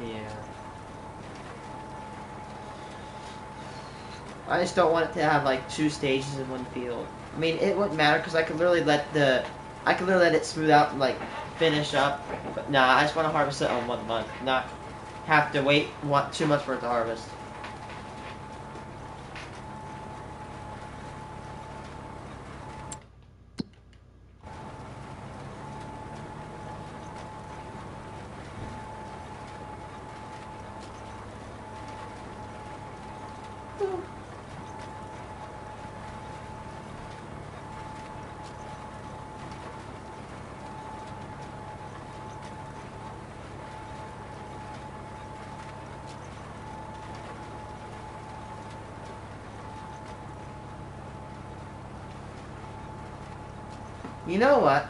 Yeah. I just don't want it to have like 2 stages in one field. I mean, it wouldn't matter because I could literally let it smooth out and like finish up. But nah, I just want to harvest it on 1 month, not have to wait 2 months for it to harvest. You know what?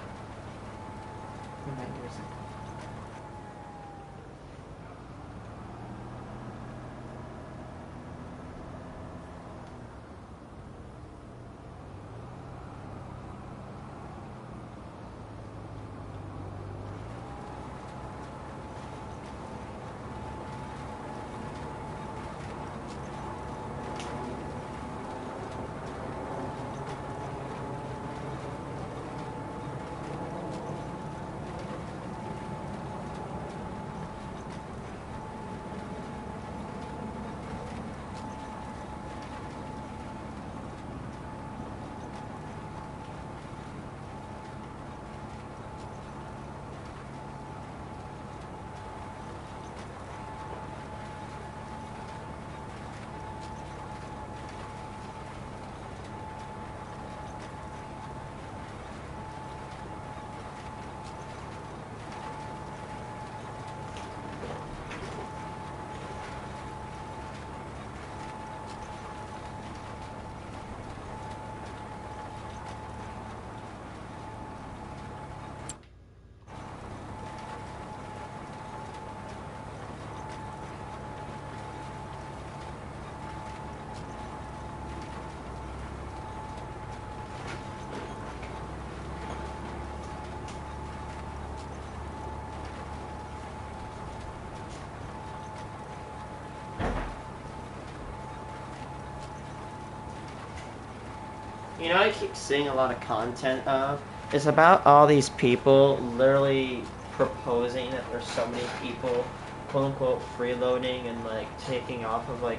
You know, I keep seeing a lot of content of. It's about all these people literally proposing that there's so many people, quote unquote, freeloading and like taking off of like,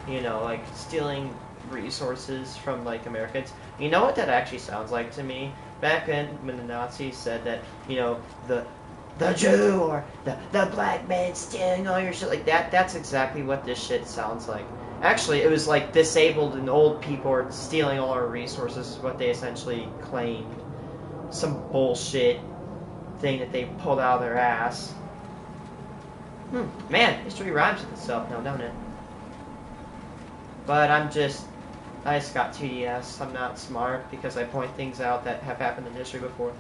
like stealing resources from like Americans. You know what that actually sounds like to me? Back then, when the Nazis said that, the Jew or the black man stealing all your shit like that, that's exactly what this shit sounds like. Actually, it was like disabled and old people are stealing all our resources, is what they essentially claimed. Some bullshit thing that they pulled out of their ass. Man, history rhymes with itself now, don't it? But I just got TDS. I'm not smart because I point things out that have happened in history before.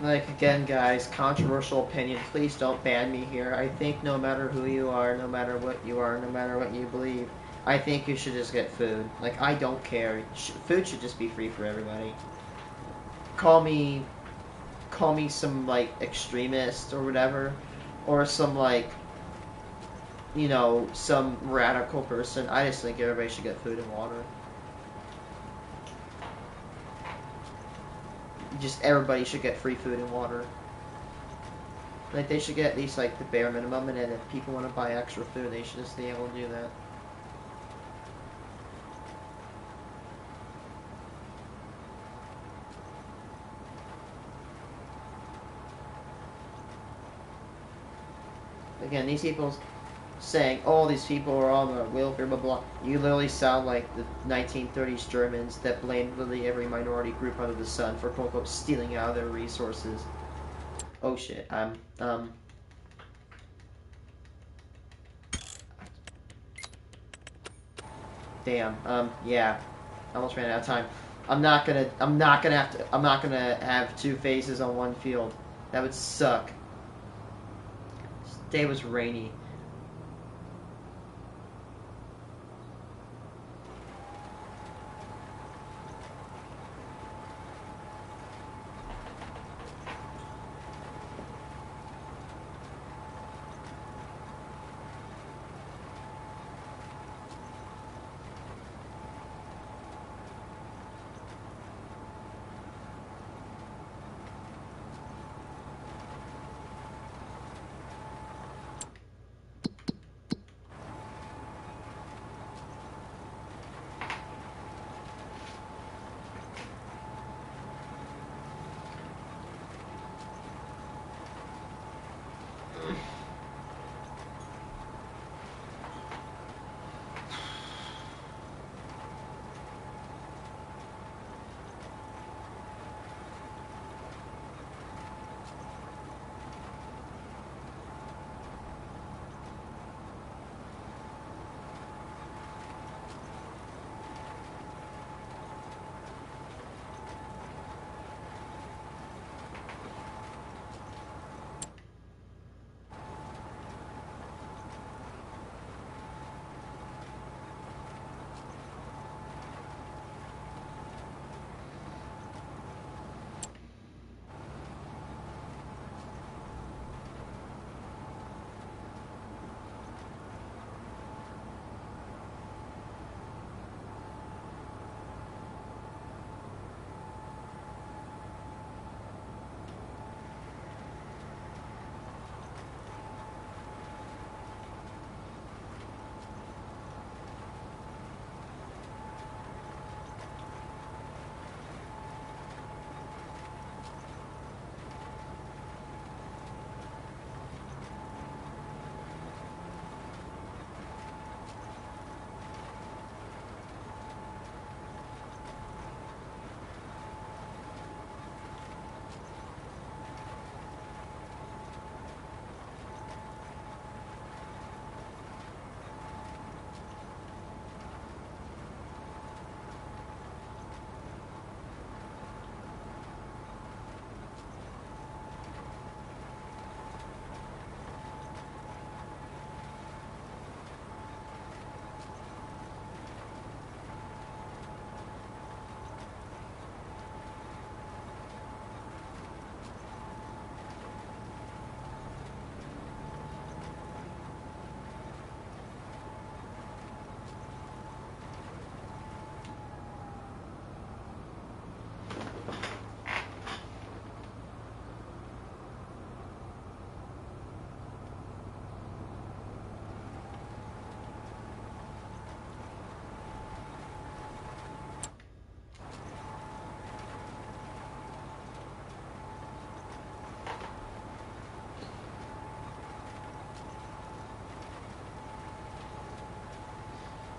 Like, again, guys, controversial opinion. Please don't ban me here. I think no matter who you are, no matter what you are, no matter what you believe, I think you should just get food. Like, I don't care. Food should just be free for everybody. Call me call me some like extremist or whatever, or some like, you know, some radical person. I just think everybody should get food and water. Just everybody should get free food and water. Like, they should get at least like the bare minimum, and then if people want to buy extra food, they should just be able to do that. Again, these people saying, oh, these people are on the welfare, blah, blah. You literally sound like the 1930s Germans that blamed literally every minority group under the sun for, quote unquote, stealing out of their resources. Oh, shit. Damn. Yeah. I almost ran out of time. I'm not gonna have two phases on one field. That would suck. This day was rainy.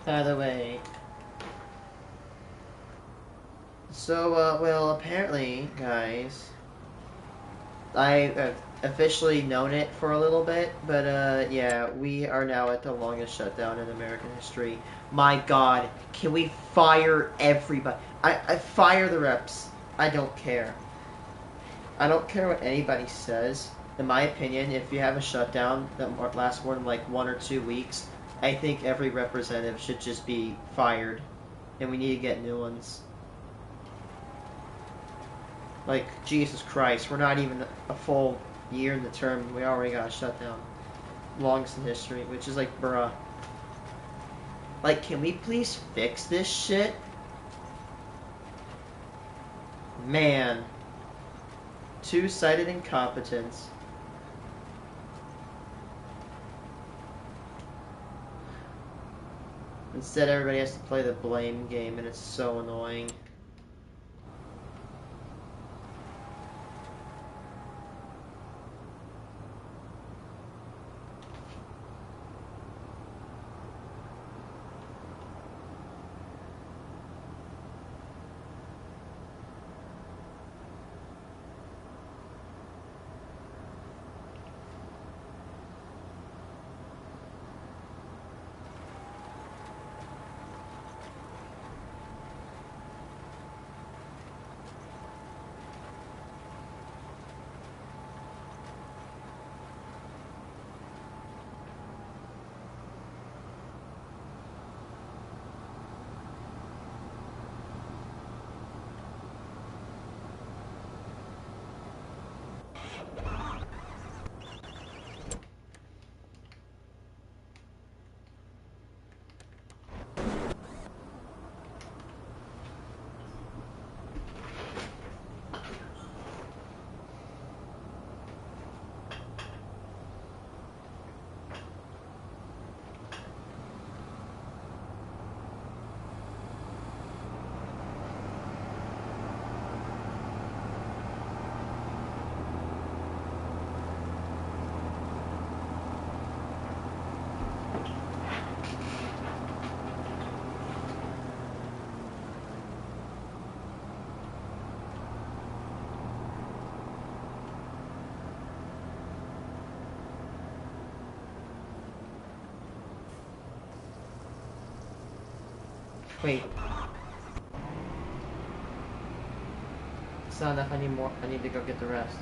By the way. So, well, apparently, guys, I've officially known it for a little bit, but, yeah, we are now at the longest shutdown in American history. My God, can we fire everybody? I fire the reps. I don't care. I don't care what anybody says. In my opinion, if you have a shutdown that lasts more than like 1 or 2 weeks, I think every representative should just be fired, and we need to get new ones. Like, Jesus Christ, we're not even a full year in the term. We already got shut down. Longest in history, which is like, bruh. Like, can we please fix this shit? Man. Two-sided incompetence. Instead, everybody has to play the blame game, and it's so annoying. Wait. It's not enough. I need more. I need to go get the rest.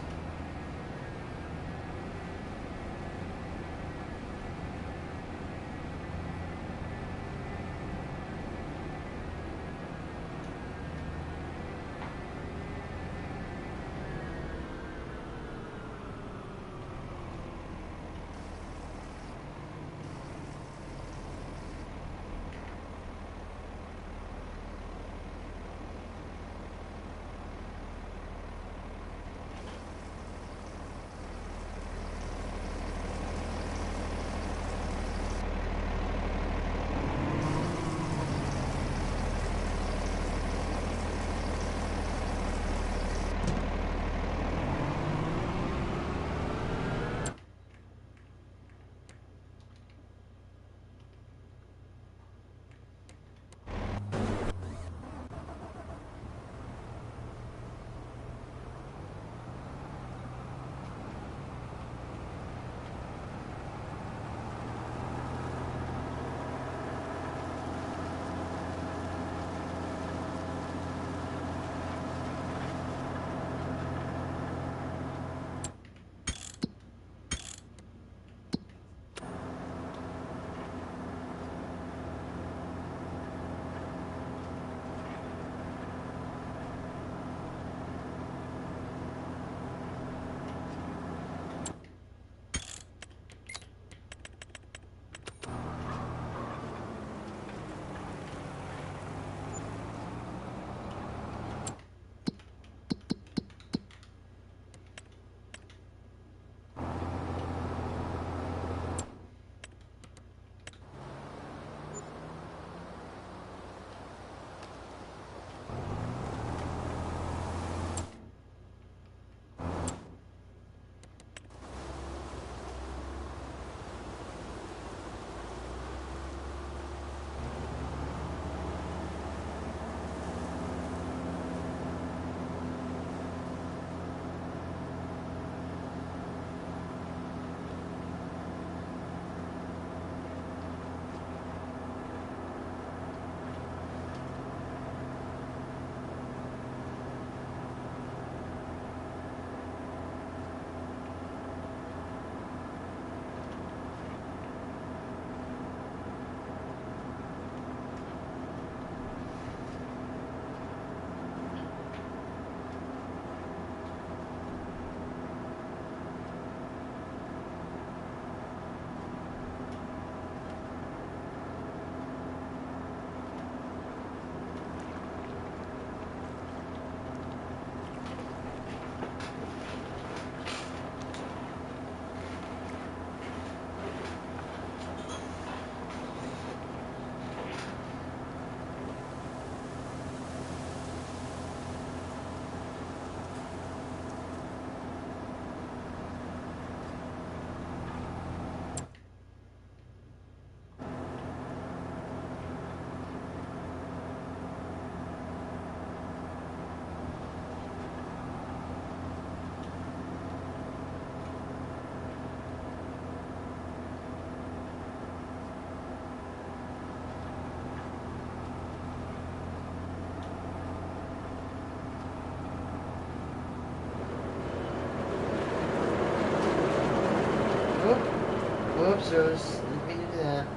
episodes. Didn't mean to do that.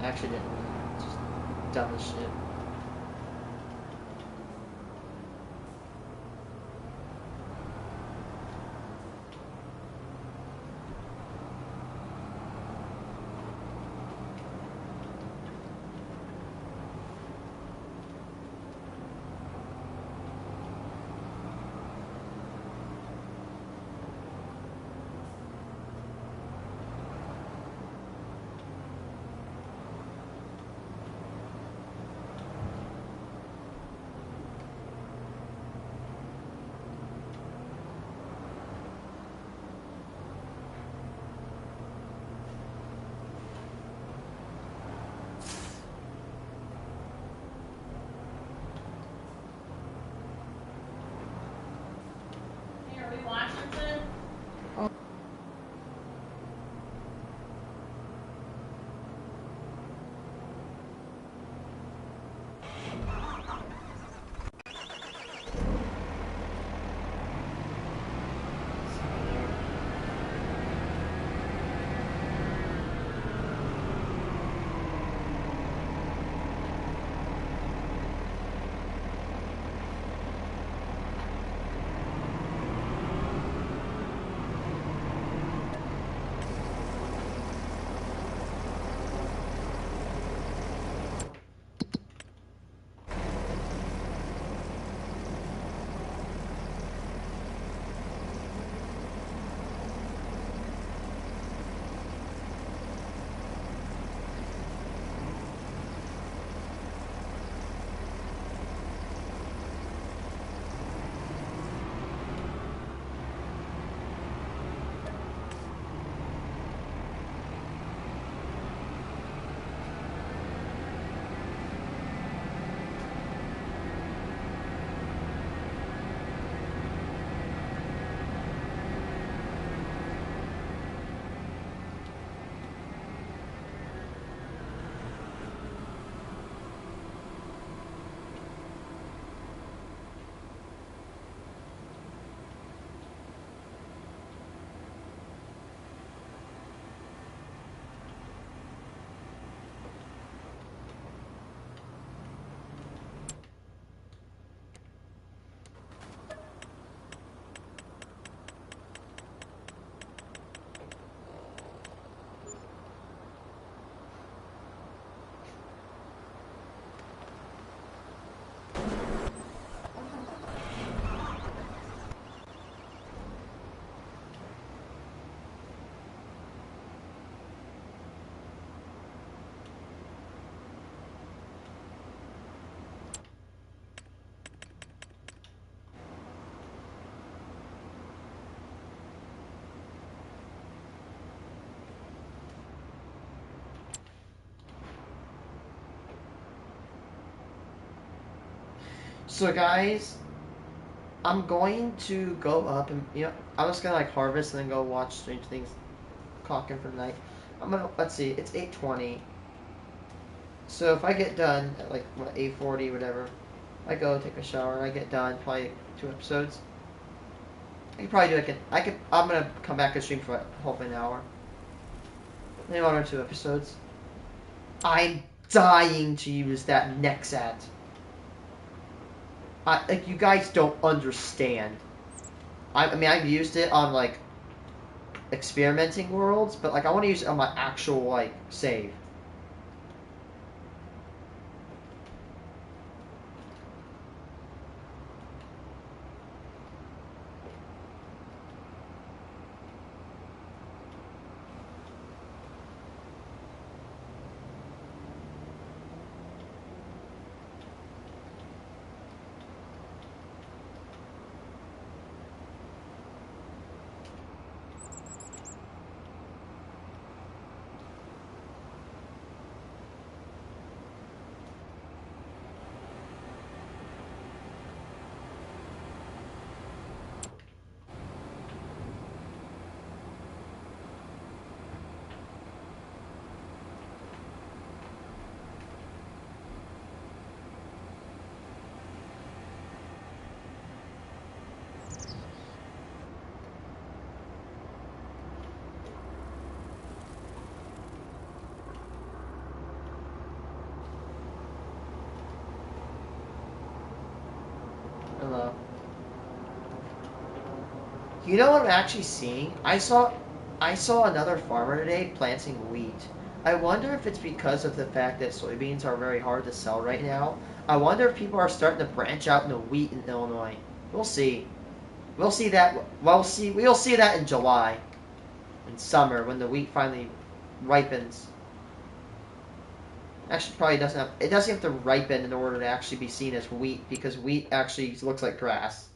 I actually didn't. Just dumb as shit. Washington? So guys, I'm going to go up and I'm just gonna like harvest and then go watch Stranger Things clocking for the night. I'm gonna let's see, it's 8:20. So if I get done at like what 8:40 whatever, I go take a shower and I get done probably 2 episodes. I could probably do like I'm gonna come back and stream for hopefully an hour. Maybe 1 or 2 episodes. I'm dying to use that Nexat. Like you guys don't understand. I mean I've used it on like experimenting worlds, but like I want to use it on my actual like save. You know what I'm actually seeing? I saw another farmer today planting wheat. I wonder if it's because of the fact that soybeans are very hard to sell right now. I wonder if people are starting to branch out into wheat in Illinois. We'll see. We'll see that. We'll see that in July, in summer when the wheat finally ripens. Actually, probably doesn't have. It doesn't have to ripen in order to actually be seen as wheat because wheat actually looks like grass.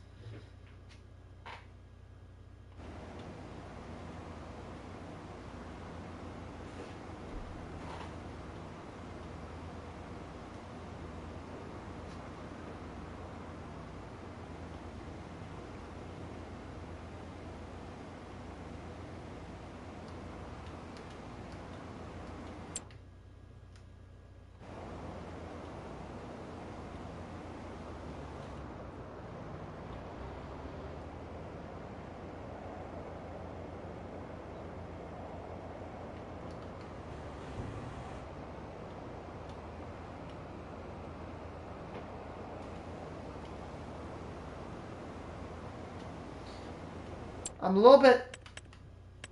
I'm a little bit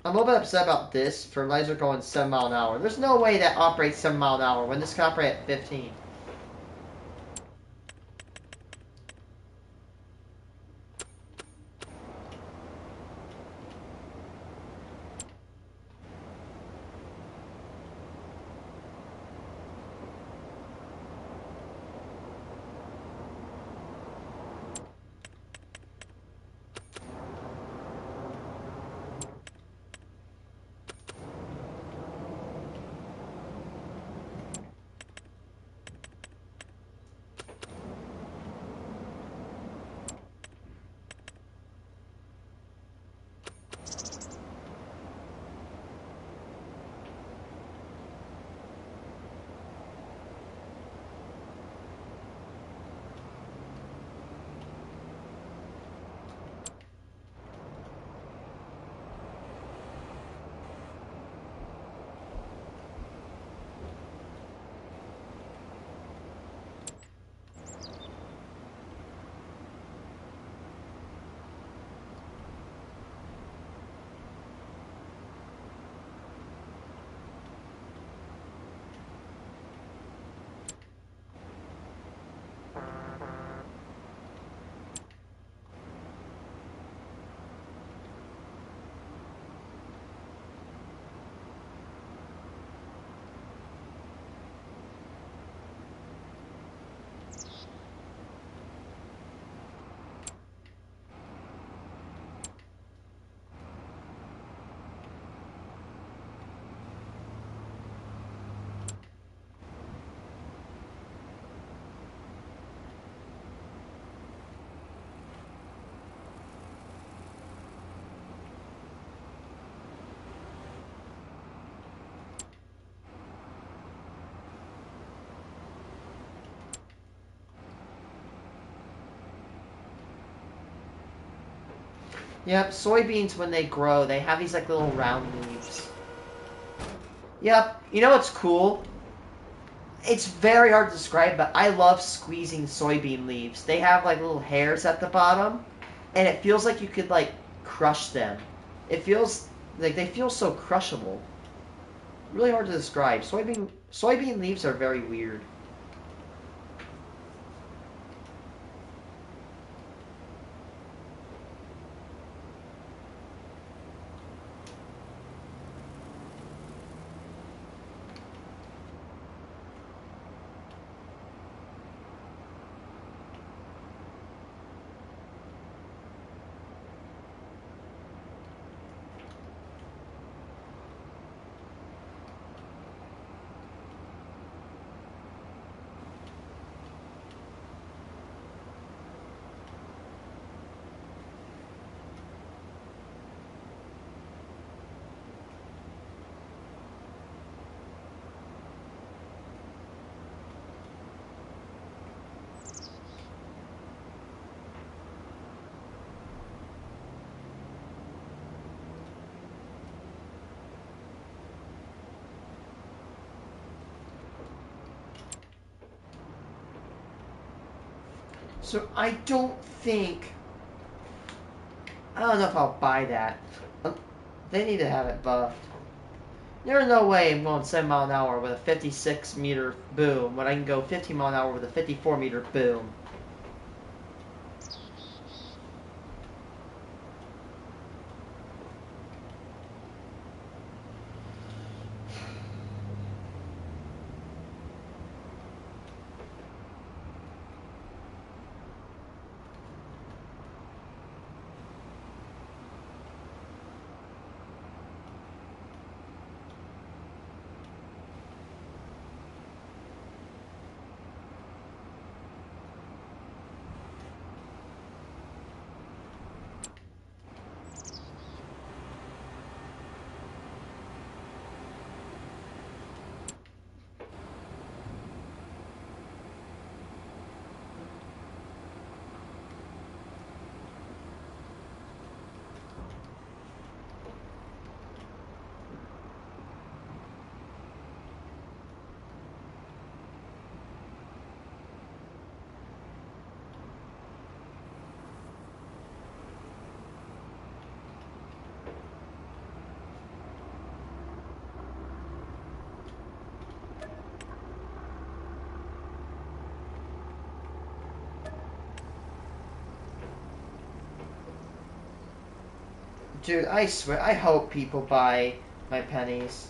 I'm a little bit upset about this fertilizer going 7 mile an hour. There's no way that operates 7 mile an hour when this can operate at 15. Yep, soybeans when they grow, they have these like little round leaves. Yep, you know what's cool? It's very hard to describe, but I love squeezing soybean leaves. They have like little hairs at the bottom, and it feels like you could like crush them. It feels like they feel so crushable. Really hard to describe. Soybean leaves are very weird. So I don't think I don't know if I'll buy that. They need to have it buffed. There's no way I'm going 7 mile an hour with a 56 meter boom when I can go 15 mile an hour with a 54 meter boom. Dude, I swear, I hope people buy my pennies.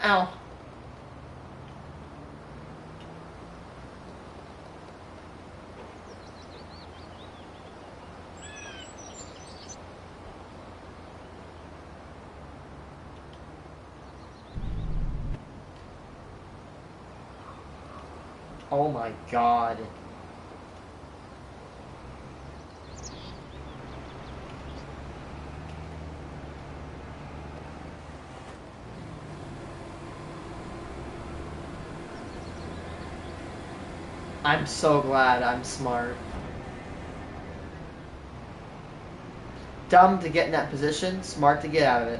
Ow. Oh my god. I'm so glad I'm smart. Dumb to get in that position, smart to get out of it.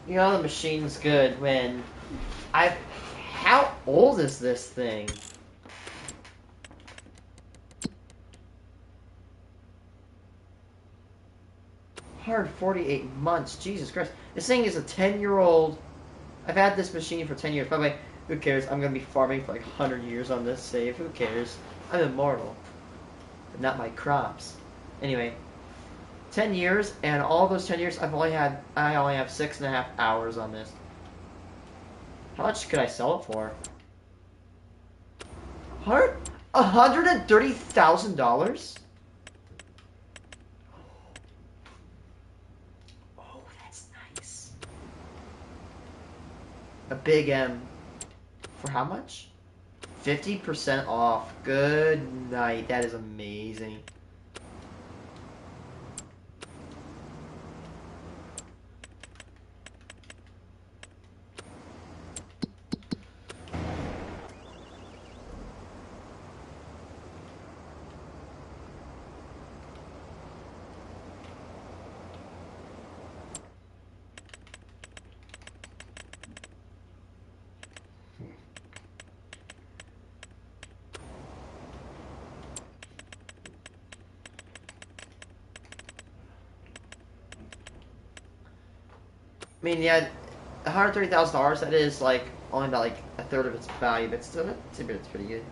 You know the machine's good when I. How old is this thing? Hard 48 months. Jesus Christ. This thing is a 10-year-old. I've had this machine for 10 years. By the way, who cares? I'm going to be farming for like 100 years on this save. Who cares? I'm immortal. But not my crops. Anyway, 10 years, and all those 10 years, I only have 6.5 hours on this. How much could I sell it for? $130,000? Oh, that's nice. A big M. For how much? 50% off. Good night. That is amazing. I mean, yeah, $130,000. That is like only about like a third of its value, but still, it's pretty good.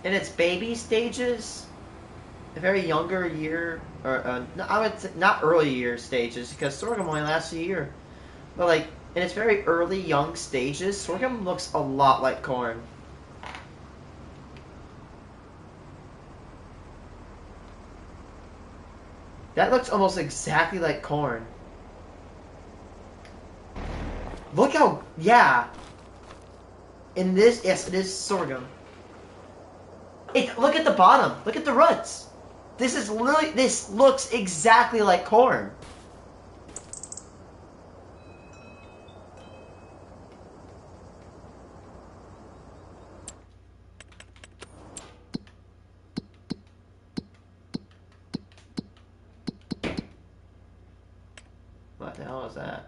In its baby stages, a very younger year, or I would say not early year stages, because sorghum only lasts a year. But like in its very early young stages, sorghum looks a lot like corn. That looks almost exactly like corn. Look how, yeah. In this, yes, it is sorghum. Look at the bottom. Look at the roots. This looks exactly like corn. What the hell is that?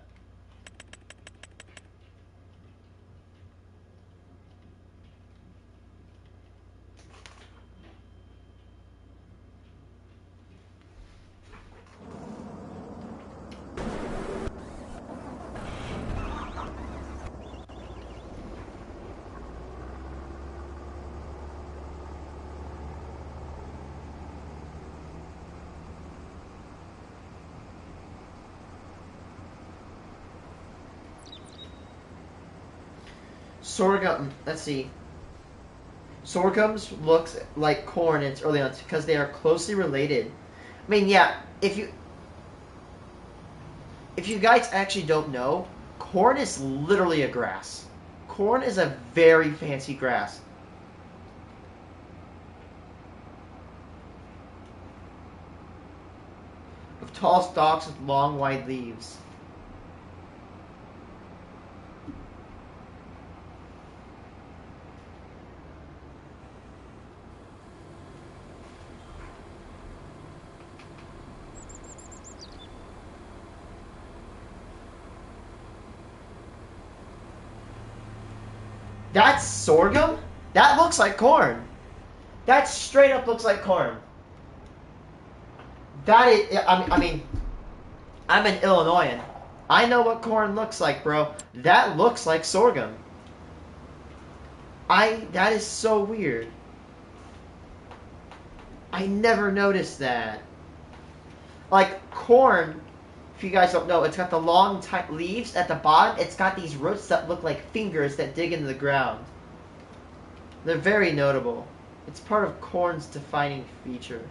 Sorghum. Let's see. Sorghums looks like corn in its early on because they are closely related. I mean, yeah. If you guys actually don't know, corn is literally a grass. Corn is a very fancy grass. With tall stalks with long, wide leaves. That's sorghum? That looks like corn. That straight up looks like corn. That is, I mean, I'm an Illinoisan. I know what corn looks like, bro. That looks like sorghum. That is so weird. I never noticed that. Like, corn, if you guys don't know, it's got the long, tight leaves at the bottom. It's got these roots that look like fingers that dig into the ground. They're very notable. It's part of corn's defining feature.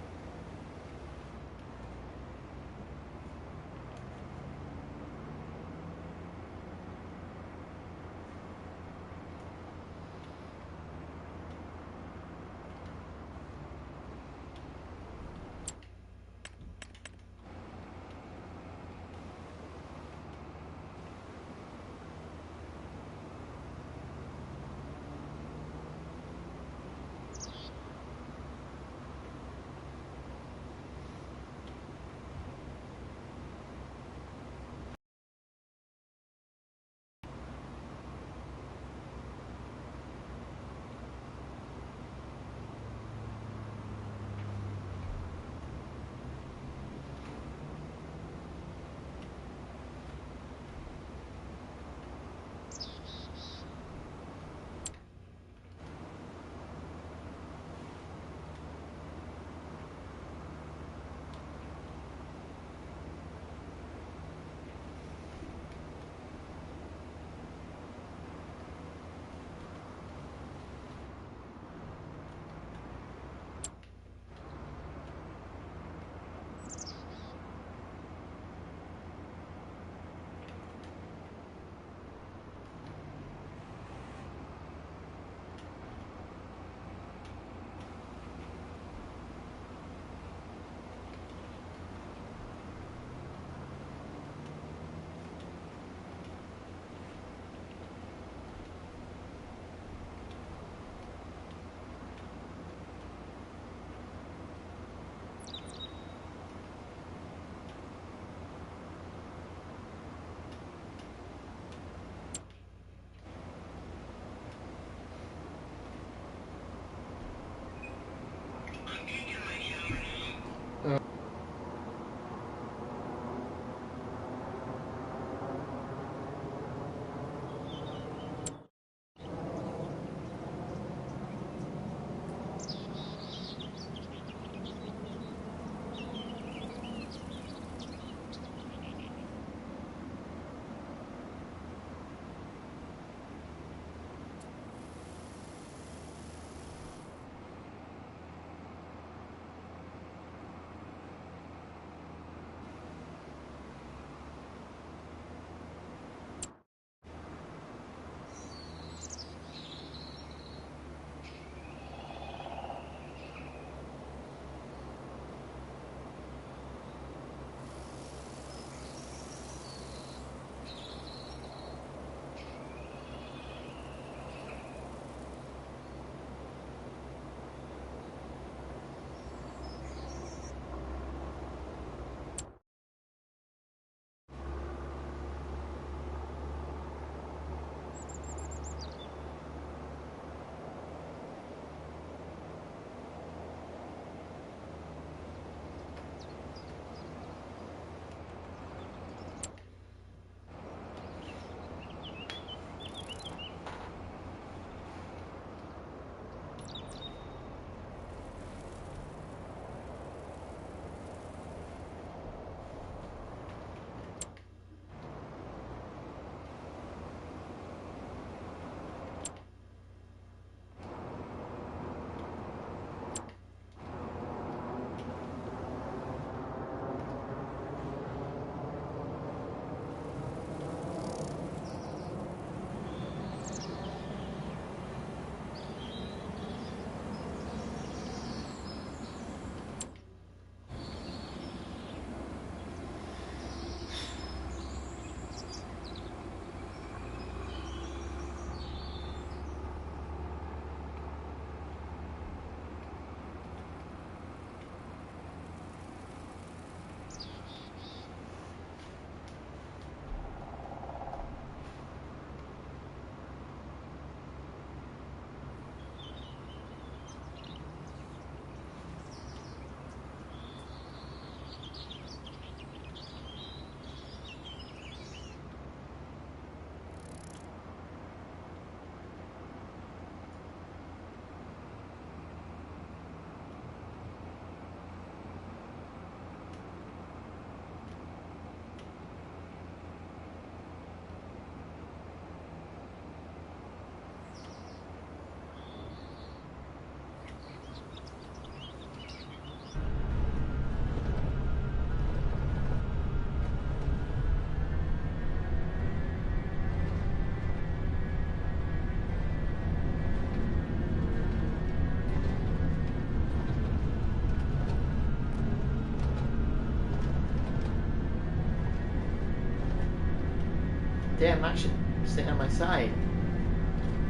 Damn, I'm actually staying on my side.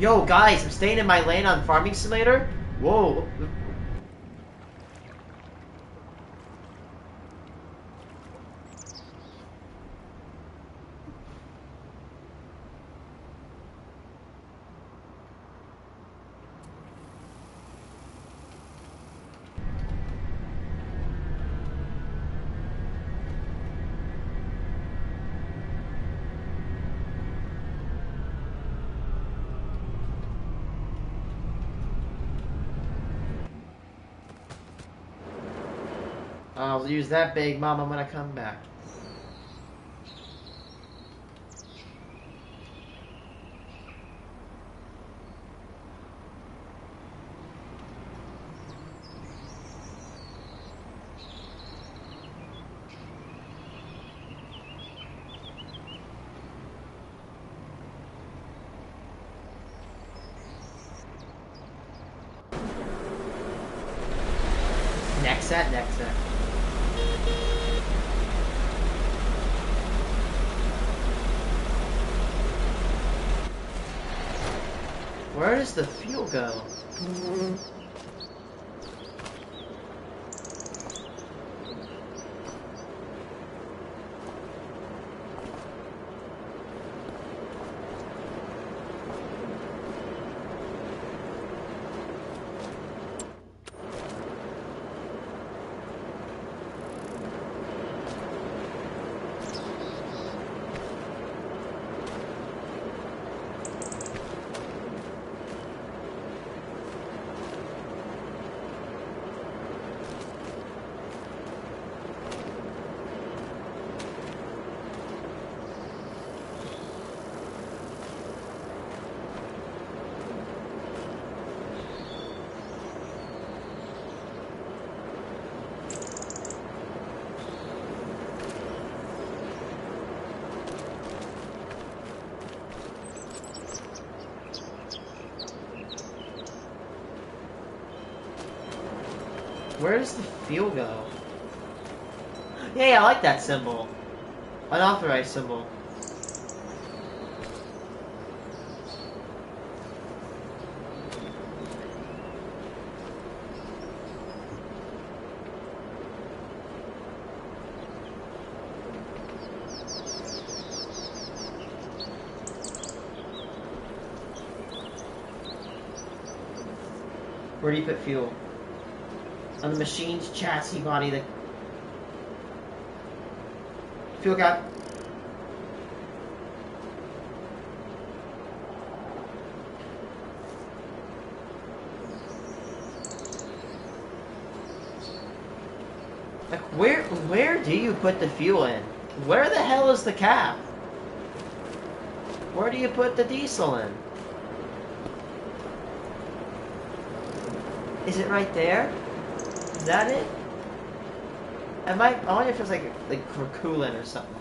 Yo, guys, I'm staying in my lane on Farming Simulator. Whoa. I'll use that big mama when I come back. Nexat, Nexat. Where does the fuel go? Where does the fuel go? Yeah, I like that symbol. Unauthorized symbol. Where do you put fuel? On the machine's chassis body, the fuel cap. Like, where do you put the fuel in? Where the hell is the cap? Where do you put the diesel in? Is it right there? Is that it? I wonder if it's like for coolant or something.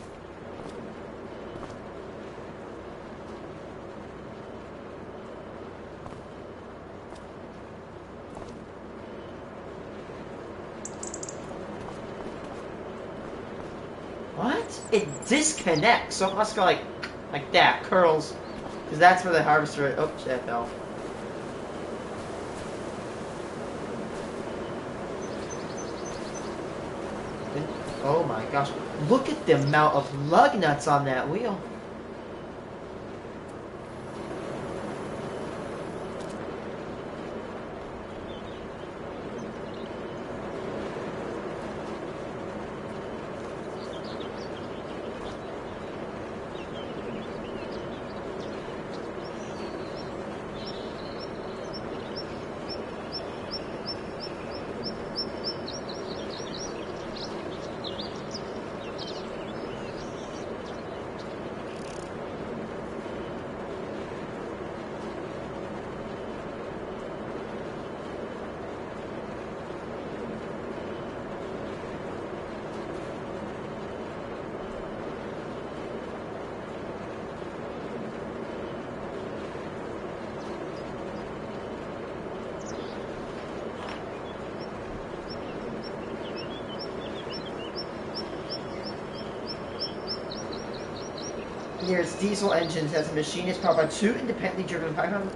What? It disconnects, so it must go like that, curls. Because that's where the harvester is. Oh, shit, fell. Oh my gosh. Look at the amount of lug nuts on that wheel. Here's diesel engines as a machine is powered by 2 independently driven 500.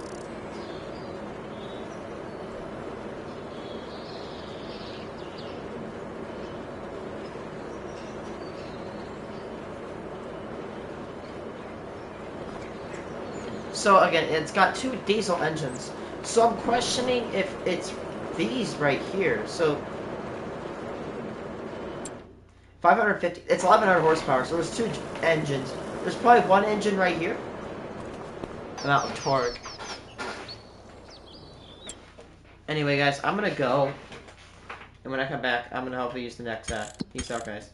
So again, it's got 2 diesel engines. So I'm questioning if it's these right here. So 550, it's 1100 horsepower, so there's 2 engines. There's probably 1 engine right here. Amount of torque. Anyway, guys, I'm gonna go. And when I come back, I'm gonna hopefully use the next app. Peace out, guys.